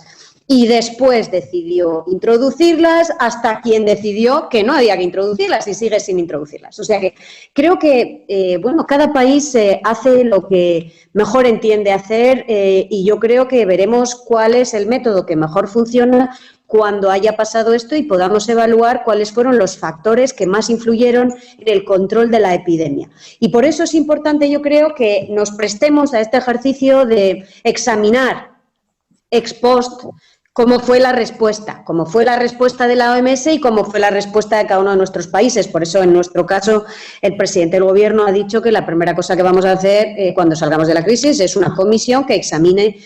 y después decidió introducirlas, hasta quien decidió que no había que introducirlas y sigue sin introducirlas. O sea que creo que, bueno, cada país hace lo que mejor entiende hacer y yo creo que veremos cuál es el método que mejor funciona cuando haya pasado esto y podamos evaluar cuáles fueron los factores que más influyeron en el control de la epidemia. Y por eso es importante, yo creo, que nos prestemos a este ejercicio de examinar ex post cómo fue la respuesta de la OMS y cómo fue la respuesta de cada uno de nuestros países. Por eso, en nuestro caso, el presidente del Gobierno ha dicho que la primera cosa que vamos a hacer cuando salgamos de la crisis es una comisión que examine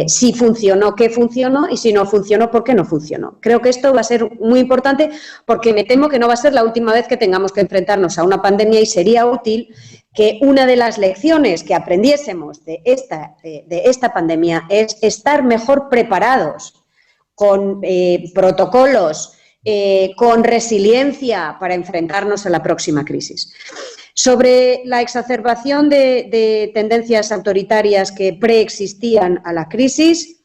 si funcionó, qué funcionó y si no funcionó, por qué no funcionó. Creo que esto va a ser muy importante porque me temo que no va a ser la última vez que tengamos que enfrentarnos a una pandemia y sería útil que una de las lecciones que aprendiésemos de esta pandemia es estar mejor preparados con protocolos, con resiliencia para enfrentarnos a la próxima crisis. Sobre la exacerbación de tendencias autoritarias que preexistían a la crisis,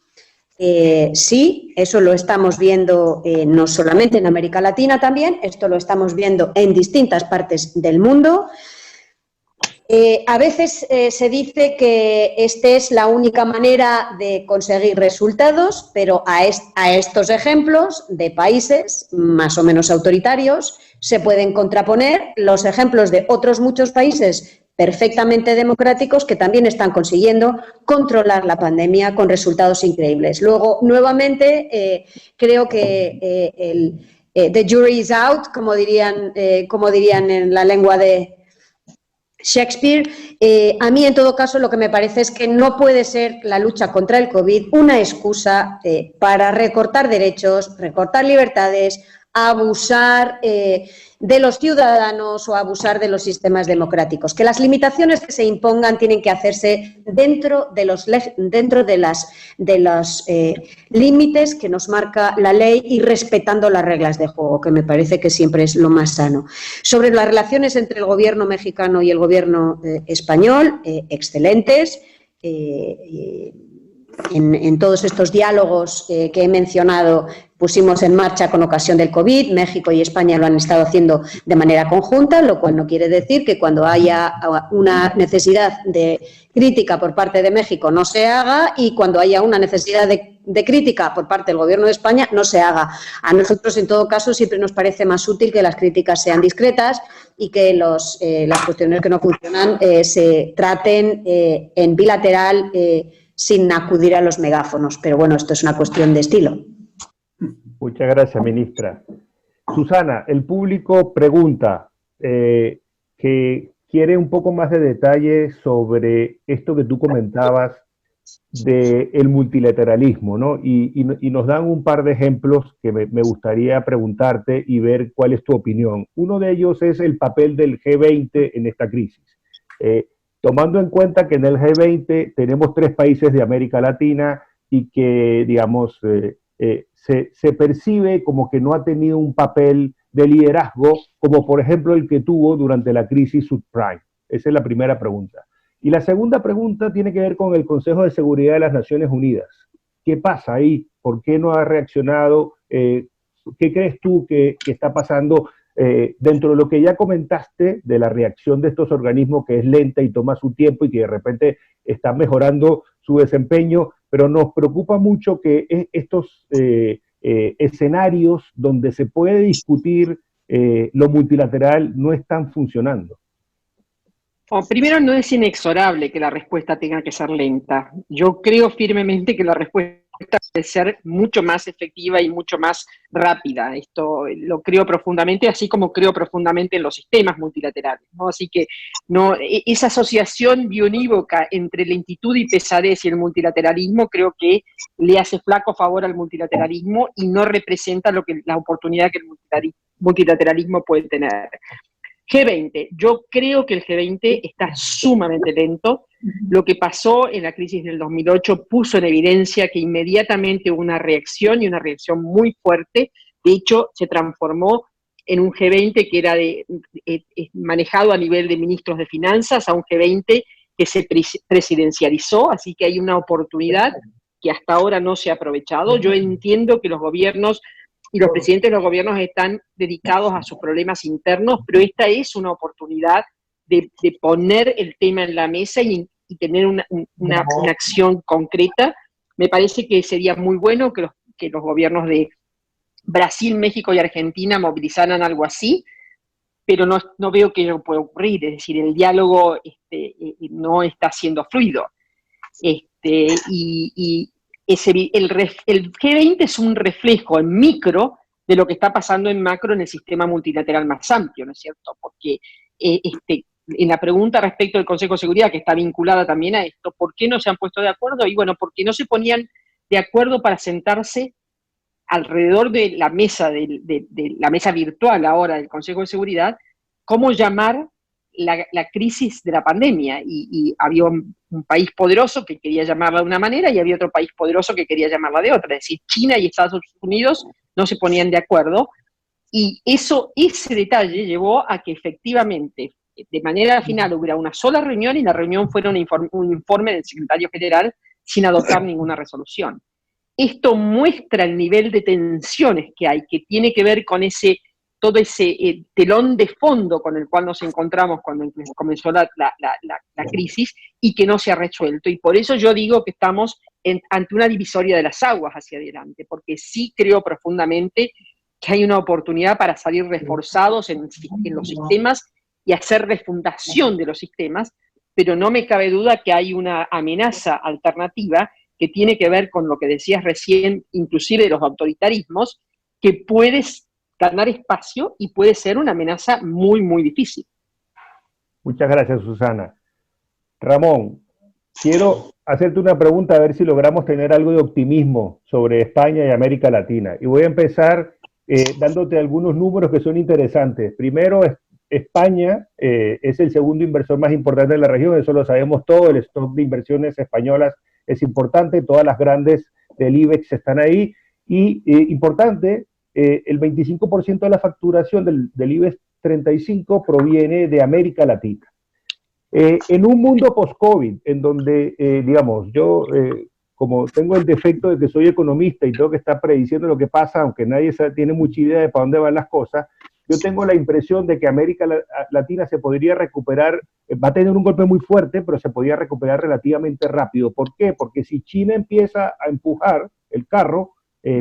sí, eso lo estamos viendo no solamente en América Latina también, esto lo estamos viendo en distintas partes del mundo. A veces se dice que esta es la única manera de conseguir resultados, pero a estos ejemplos de países más o menos autoritarios se pueden contraponer los ejemplos de otros muchos países perfectamente democráticos que también están consiguiendo controlar la pandemia con resultados increíbles. Luego, nuevamente, creo que the jury is out, como dirían en la lengua de Shakespeare. A mí, en todo caso, lo que me parece es que no puede ser la lucha contra el COVID una excusa para recortar derechos, recortar libertades, abusar de los ciudadanos o abusar de los sistemas democráticos. Que las limitaciones que se impongan tienen que hacerse dentro de los límites que nos marca la ley y respetando las reglas de juego, que me parece que siempre es lo más sano. Sobre las relaciones entre el gobierno mexicano y el gobierno español, excelentes. En todos estos diálogos que he mencionado pusimos en marcha con ocasión del COVID, México y España lo han estado haciendo de manera conjunta, lo cual no quiere decir que cuando haya una necesidad de crítica por parte de México no se haga y cuando haya una necesidad de crítica por parte del Gobierno de España no se haga. A nosotros, en todo caso, siempre nos parece más útil que las críticas sean discretas y que las cuestiones que no funcionan se traten en bilateral sin acudir a los megáfonos. Pero bueno, esto es una cuestión de estilo. Muchas gracias, ministra. Susana, el público pregunta que quiere un poco más de detalle sobre esto que tú comentabas del multilateralismo, ¿no? Y nos dan un par de ejemplos que me gustaría preguntarte y ver cuál es tu opinión. Uno de ellos es el papel del G20 en esta crisis. Tomando en cuenta que en el G20 tenemos 3 países de América Latina y que, digamos, se percibe como que no ha tenido un papel de liderazgo, como por ejemplo el que tuvo durante la crisis subprime. Esa es la primera pregunta. Y la segunda pregunta tiene que ver con el Consejo de Seguridad de las Naciones Unidas. ¿Qué pasa ahí? ¿Por qué no ha reaccionado? ¿Qué crees tú que está pasando dentro de lo que ya comentaste de la reacción de estos organismos, que es lenta y toma su tiempo y que de repente están mejorando su desempeño? Pero nos preocupa mucho que estos escenarios donde se puede discutir lo multilateral no están funcionando. Primero, no es inexorable que la respuesta tenga que ser lenta. Yo creo firmemente que la respuesta debe ser mucho más efectiva y mucho más rápida. Esto lo creo profundamente, así como creo profundamente en los sistemas multilaterales, ¿no? Así que esa asociación bionívoca entre lentitud y pesadez y el multilateralismo creo que le hace flaco favor al multilateralismo y no representa la oportunidad que el multilateralismo puede tener. G20. Yo creo que el G20 está sumamente lento. Lo que pasó en la crisis del 2008 puso en evidencia que inmediatamente hubo una reacción y una reacción muy fuerte. De hecho, se transformó en un G20 que era manejado a nivel de ministros de finanzas, a un G20 que se presidencializó. Así que hay una oportunidad que hasta ahora no se ha aprovechado. Yo entiendo que los gobiernos y los presidentes de los gobiernos están dedicados a sus problemas internos, pero esta es una oportunidad de poner el tema en la mesa y tener una acción concreta. Me parece que sería muy bueno que los gobiernos de Brasil, México y Argentina movilizaran algo así, pero no veo que ello pueda ocurrir, es decir, el diálogo no está siendo fluido. El G20 es un reflejo en micro de lo que está pasando en macro en el sistema multilateral más amplio, ¿no es cierto? Porque en la pregunta respecto del Consejo de Seguridad, que está vinculada también a esto, ¿por qué no se han puesto de acuerdo? Y bueno, porque no se ponían de acuerdo para sentarse alrededor de la mesa, de la mesa virtual ahora del Consejo de Seguridad, cómo llamar la crisis de la pandemia. Y había un país poderoso que quería llamarla de una manera y había otro país poderoso que quería llamarla de otra. Es decir, China y Estados Unidos no se ponían de acuerdo. Y ese detalle llevó a que efectivamente, de manera final, hubiera una sola reunión y la reunión fuera un informe del secretario general sin adoptar ninguna resolución. Esto muestra el nivel de tensiones que hay, que tiene que ver con todo ese telón de fondo con el cual nos encontramos cuando comenzó la crisis y que no se ha resuelto. Y por eso yo digo que estamos ante una divisoria de las aguas hacia adelante, porque sí creo profundamente que hay una oportunidad para salir reforzados en los sistemas y hacer refundación de los sistemas, pero no me cabe duda que hay una amenaza alternativa que tiene que ver con lo que decías recién, inclusive de los autoritarismos, que puedes ganar espacio y puede ser una amenaza muy, muy difícil. Muchas gracias, Susana. Ramón, quiero hacerte una pregunta a ver si logramos tener algo de optimismo sobre España y América Latina. Y voy a empezar dándote algunos números que son interesantes. Primero, España es el segundo inversor más importante de la región, eso lo sabemos todo, el stock de inversiones españolas es importante, todas las grandes del IBEX están ahí, y importante, el 25% de la facturación del IBEX 35 proviene de América Latina. En un mundo post-COVID, en donde, digamos, yo como tengo el defecto de que soy economista y tengo que estar prediciendo lo que pasa, aunque nadie tiene mucha idea de para dónde van las cosas, yo tengo la impresión de que América Latina se podría recuperar, va a tener un golpe muy fuerte, pero se podría recuperar relativamente rápido. ¿Por qué? Porque si China empieza a empujar el carro,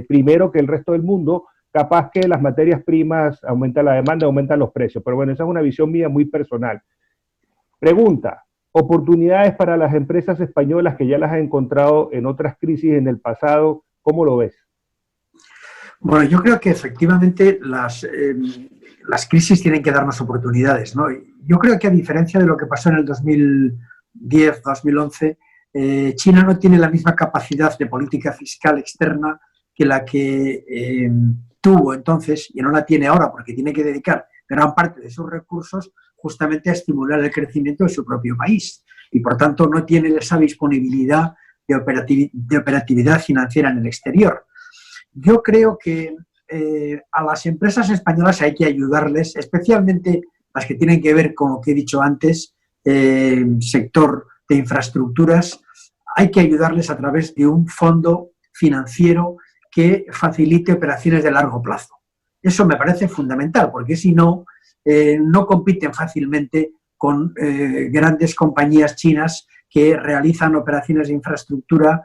primero que el resto del mundo, capaz que las materias primas aumentan la demanda, aumentan los precios. Pero bueno, esa es una visión mía muy personal. Pregunta, oportunidades para las empresas españolas que ya las han encontrado en otras crisis en el pasado, ¿cómo lo ves? Bueno, yo creo que efectivamente las crisis tienen que darnos oportunidades, ¿no? Yo creo que a diferencia de lo que pasó en el 2010, 2011, China no tiene la misma capacidad de política fiscal externa que la que tuvo entonces, y no la tiene ahora porque tiene que dedicar gran parte de sus recursos justamente a estimular el crecimiento de su propio país. Y por tanto no tiene esa disponibilidad de operatividad financiera en el exterior. Yo creo que a las empresas españolas hay que ayudarles, especialmente las que tienen que ver con lo que he dicho antes, sector de infraestructuras, hay que ayudarles a través de un fondo financiero que facilite operaciones de largo plazo. Eso me parece fundamental, porque si no, no compiten fácilmente con grandes compañías chinas que realizan operaciones de infraestructura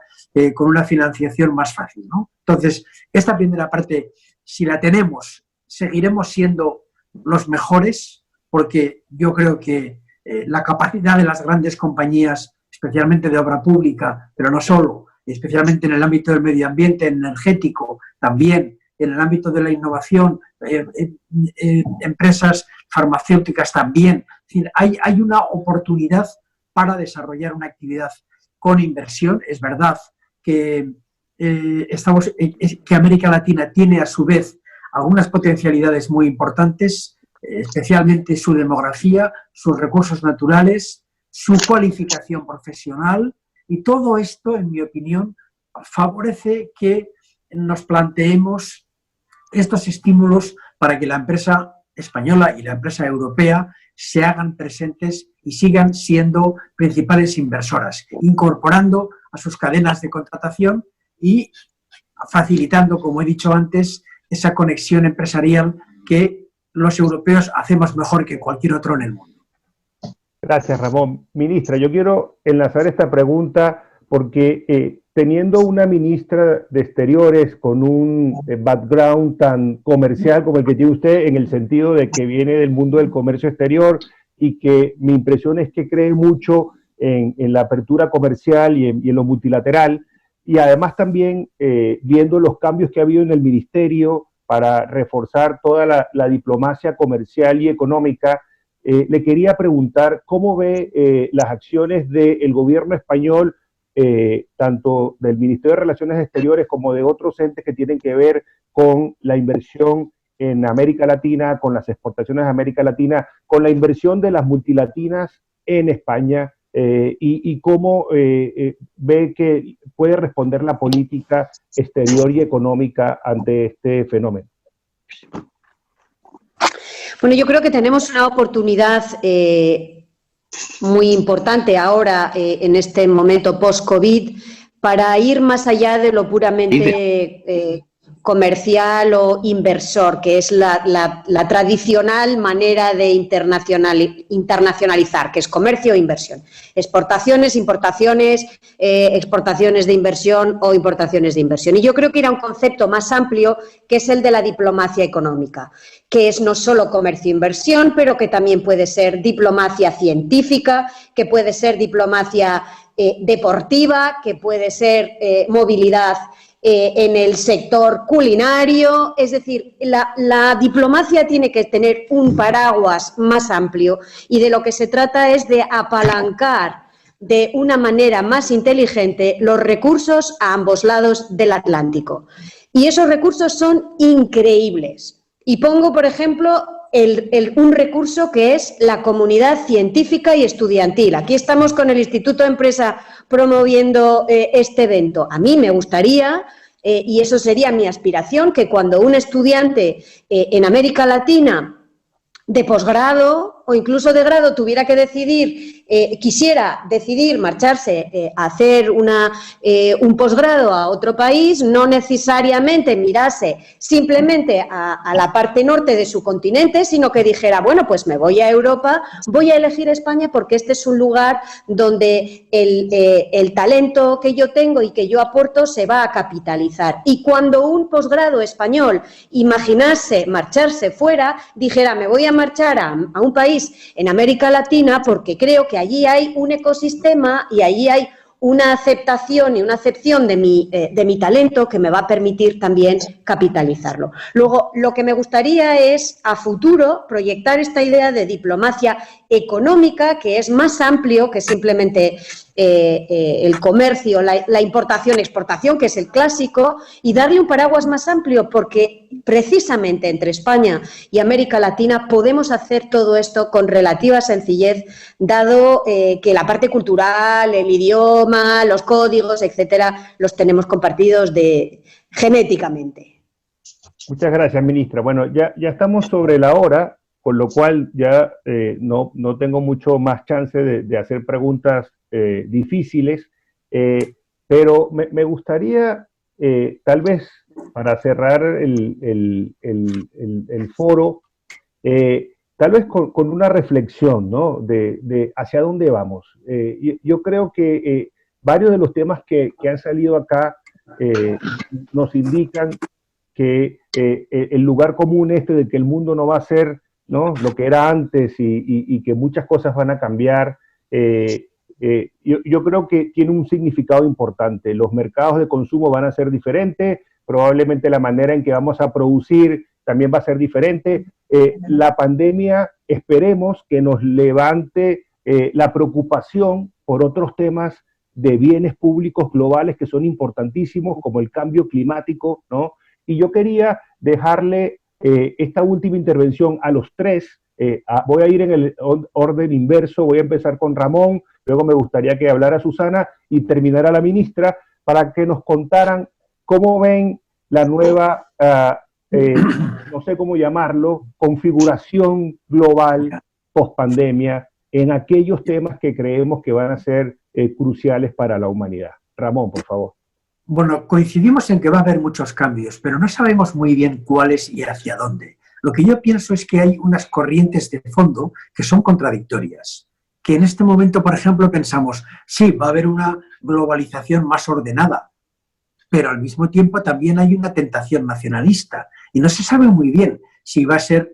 con una financiación más fácil, ¿no? Entonces, esta primera parte, si la tenemos, seguiremos siendo los mejores, porque yo creo que la capacidad de las grandes compañías, especialmente de obra pública, pero no solo, especialmente en el ámbito del medio ambiente, energético, también en el ámbito de la innovación, empresas farmacéuticas también. Es decir, hay una oportunidad para desarrollar una actividad con inversión. Es verdad que que América Latina tiene a su vez algunas potencialidades muy importantes, especialmente su demografía, sus recursos naturales, su cualificación profesional, y todo esto, en mi opinión, favorece que nos planteemos estos estímulos para que la empresa española y la empresa europea se hagan presentes y sigan siendo principales inversoras, incorporando a sus cadenas de contratación y facilitando, como he dicho antes, esa conexión empresarial que los europeos hacemos mejor que cualquier otro en el mundo. Gracias, Ramón. Ministra, yo quiero enlazar esta pregunta porque teniendo una ministra de Exteriores con un background tan comercial como el que tiene usted, en el sentido de que viene del mundo del comercio exterior y que mi impresión es que cree mucho en la apertura comercial y en lo multilateral, y además también viendo los cambios que ha habido en el ministerio para reforzar toda la diplomacia comercial y económica, le quería preguntar cómo ve las acciones del gobierno español, tanto del Ministerio de Relaciones Exteriores como de otros entes que tienen que ver con la inversión en América Latina, con las exportaciones de América Latina, con la inversión de las multilatinas en España, y cómo ve que puede responder la política exterior y económica ante este fenómeno. Bueno, yo creo que tenemos una oportunidad muy importante ahora, en este momento post-COVID, para ir más allá de lo puramente comercial o inversor, que es la tradicional manera de internacionalizar, que es comercio e inversión. Exportaciones, importaciones, exportaciones de inversión o importaciones de inversión. Y yo creo que ir a un concepto más amplio, que es el de la diplomacia económica, que es no solo comercio e inversión, pero que también puede ser diplomacia científica, que puede ser diplomacia deportiva, que puede ser movilidad en el sector culinario. Es decir, la diplomacia tiene que tener un paraguas más amplio y de lo que se trata es de apalancar de una manera más inteligente los recursos a ambos lados del Atlántico. Y esos recursos son increíbles. Y pongo, por ejemplo, un recurso que es la comunidad científica y estudiantil. Aquí estamos con el Instituto de Empresa promoviendo este evento. A mí me gustaría, y eso sería mi aspiración, que cuando un estudiante en América Latina de posgrado o incluso de grado tuviera que decidir, quisiera decidir marcharse a hacer un posgrado a otro país, no necesariamente mirase simplemente a la parte norte de su continente, sino que dijera, bueno, pues me voy a Europa, voy a elegir España porque este es un lugar donde el talento que yo tengo y que yo aporto se va a capitalizar. Y cuando un posgrado español imaginase marcharse fuera, dijera, me voy a marchar a un país en América Latina porque creo que allí hay un ecosistema y allí hay una aceptación y una acepción de mi talento que me va a permitir también capitalizarlo. Luego, lo que me gustaría es, a futuro, proyectar esta idea de diplomacia económica, que es más amplio que simplemente el comercio, la importación, exportación, que es el clásico, y darle un paraguas más amplio, porque precisamente entre España y América Latina podemos hacer todo esto con relativa sencillez, dado que la parte cultural, el idioma, los códigos, etcétera, los tenemos compartidos genéticamente. Muchas gracias, ministra. Bueno, ya estamos sobre la hora, con lo cual ya no tengo mucho más chance de hacer preguntas difíciles, pero me gustaría, tal vez para cerrar el foro, tal vez con una reflexión, ¿no?, de hacia dónde vamos. Yo creo que varios de los temas que han salido acá nos indican que el lugar común de que el mundo no va a ser, ¿no?, lo que era antes y que muchas cosas van a cambiar, yo creo que tiene un significado importante. Los mercados de consumo van a ser diferentes, probablemente la manera en que vamos a producir también va a ser diferente. La pandemia, esperemos que nos levante la preocupación por otros temas de bienes públicos globales que son importantísimos, como el cambio climático, ¿no? Y yo quería dejarle esta última intervención a los tres. Voy a ir en el orden inverso, voy a empezar con Ramón, luego me gustaría que hablara Susana y terminara la ministra, para que nos contaran cómo ven la nueva, no sé cómo llamarlo, configuración global post-pandemia en aquellos temas que creemos que van a ser cruciales para la humanidad. Ramón, por favor. Bueno, coincidimos en que va a haber muchos cambios, pero no sabemos muy bien cuáles y hacia dónde. Lo que yo pienso es que hay unas corrientes de fondo que son contradictorias. Que en este momento, por ejemplo, pensamos, sí, va a haber una globalización más ordenada, pero al mismo tiempo también hay una tentación nacionalista. Y no se sabe muy bien si va a ser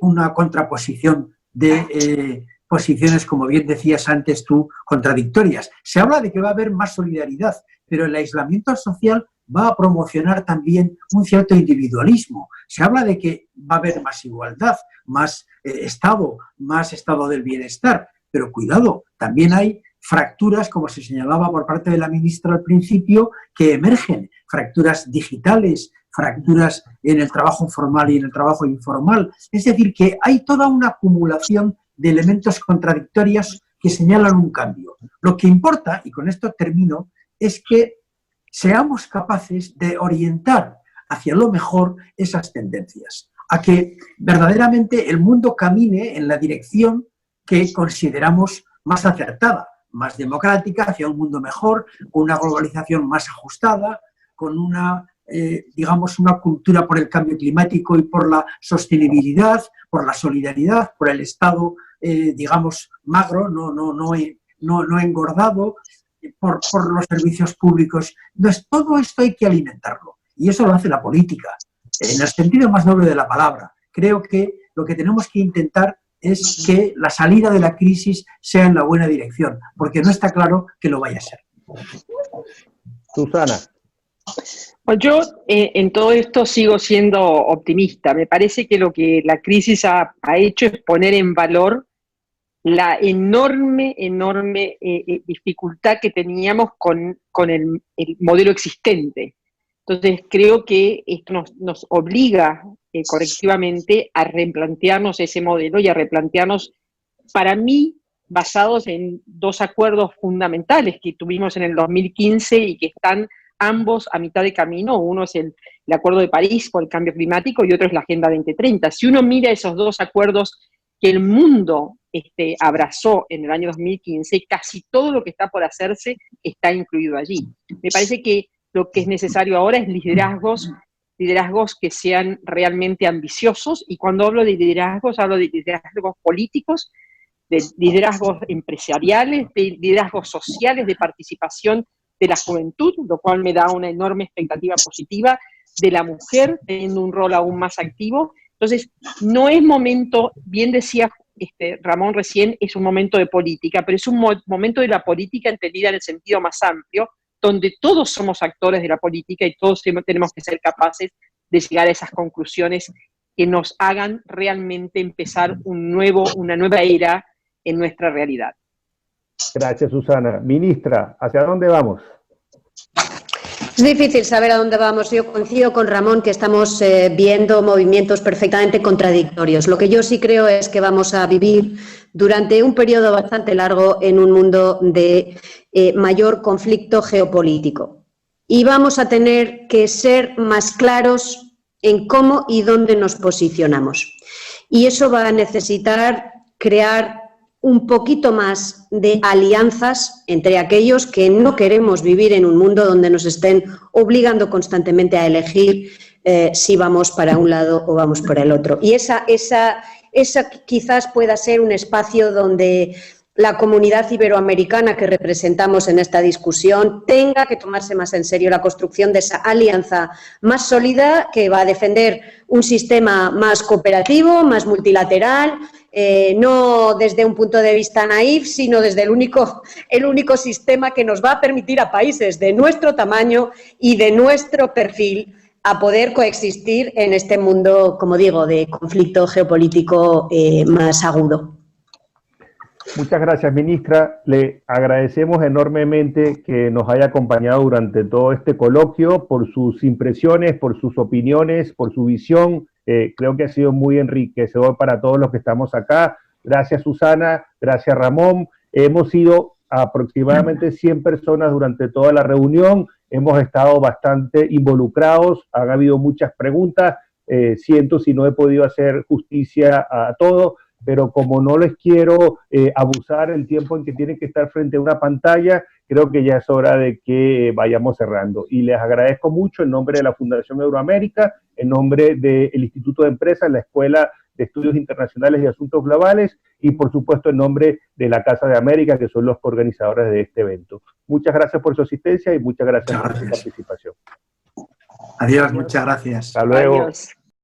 una contraposición de posiciones, como bien decías antes tú, contradictorias. Se habla de que va a haber más solidaridad, pero el aislamiento social va a promocionar también un cierto individualismo. Se habla de que va a haber más igualdad, más estado del bienestar, pero cuidado, también hay fracturas, como se señalaba por parte de la ministra al principio, que emergen, fracturas digitales, fracturas en el trabajo formal y en el trabajo informal. Es decir, que hay toda una acumulación de elementos contradictorios que señalan un cambio. Lo que importa, y con esto termino, es que seamos capaces de orientar hacia lo mejor esas tendencias, a que verdaderamente el mundo camine en la dirección que consideramos más acertada, más democrática, hacia un mundo mejor, con una globalización más ajustada, con una, digamos, una cultura por el cambio climático y por la sostenibilidad, por la solidaridad, por el Estado, digamos, magro, no engordado, por los servicios públicos. Entonces, todo esto hay que alimentarlo. Y eso lo hace la política, en el sentido más noble de la palabra. Creo que lo que tenemos que intentar es que la salida de la crisis sea en la buena dirección, porque no está claro que lo vaya a ser. Susana. Pues yo en todo esto sigo siendo optimista. Me parece que lo que la crisis ha hecho es poner en valor la enorme dificultad que teníamos con el modelo existente. Entonces creo que esto nos obliga colectivamente a replantearnos ese modelo y a replantearnos, para mí, basados en dos acuerdos fundamentales que tuvimos en el 2015 y que están ambos a mitad de camino. Uno es el Acuerdo de París por el cambio climático y otro es la Agenda 2030. Si uno mira esos dos acuerdos que el mundo abrazó en el año 2015, casi todo lo que está por hacerse está incluido allí. Me parece que lo que es necesario ahora es liderazgos que sean realmente ambiciosos, y cuando hablo de liderazgos políticos, de liderazgos empresariales, de liderazgos sociales, de participación de la juventud, lo cual me da una enorme expectativa positiva, de la mujer teniendo un rol aún más activo. Entonces, no es momento, bien decía Ramón recién, es un momento de política, pero es un momento de la política entendida en el sentido más amplio, donde todos somos actores de la política y todos tenemos que ser capaces de llegar a esas conclusiones que nos hagan realmente empezar una nueva era en nuestra realidad. Gracias, Susana. Ministra, ¿hacia dónde vamos? Es difícil saber a dónde vamos. Yo coincido con Ramón que estamos viendo movimientos perfectamente contradictorios. Lo que yo sí creo es que vamos a vivir durante un periodo bastante largo en un mundo de mayor conflicto geopolítico. Y vamos a tener que ser más claros en cómo y dónde nos posicionamos. Y eso va a necesitar crear un poquito más de alianzas entre aquellos que no queremos vivir en un mundo donde nos estén obligando constantemente a elegir si vamos para un lado o vamos para el otro. Y esa quizás pueda ser un espacio donde la comunidad iberoamericana que representamos en esta discusión tenga que tomarse más en serio la construcción de esa alianza más sólida que va a defender un sistema más cooperativo, más multilateral, no desde un punto de vista naif, sino desde el único sistema que nos va a permitir a países de nuestro tamaño y de nuestro perfil a poder coexistir en este mundo, como digo, de conflicto geopolítico más agudo. Muchas gracias, ministra. Le agradecemos enormemente que nos haya acompañado durante todo este coloquio, por sus impresiones, por sus opiniones, por su visión. Creo que ha sido muy enriquecedor para todos los que estamos acá. Gracias, Susana. Gracias, Ramón. Hemos sido aproximadamente 100 personas durante toda la reunión. Hemos estado bastante involucrados. Han habido muchas preguntas. Siento si no he podido hacer justicia a todo, pero como no les quiero abusar el tiempo en que tienen que estar frente a una pantalla, creo que ya es hora de que vayamos cerrando. Y les agradezco mucho en nombre de la Fundación Euroamérica, en nombre del Instituto de Empresas, la Escuela de Estudios Internacionales y Asuntos Globales, y por supuesto en nombre de la Casa de América, que son los organizadores de este evento. Muchas gracias por su asistencia y muchas gracias por su participación. Adiós, muchas gracias. Hasta luego. Adiós.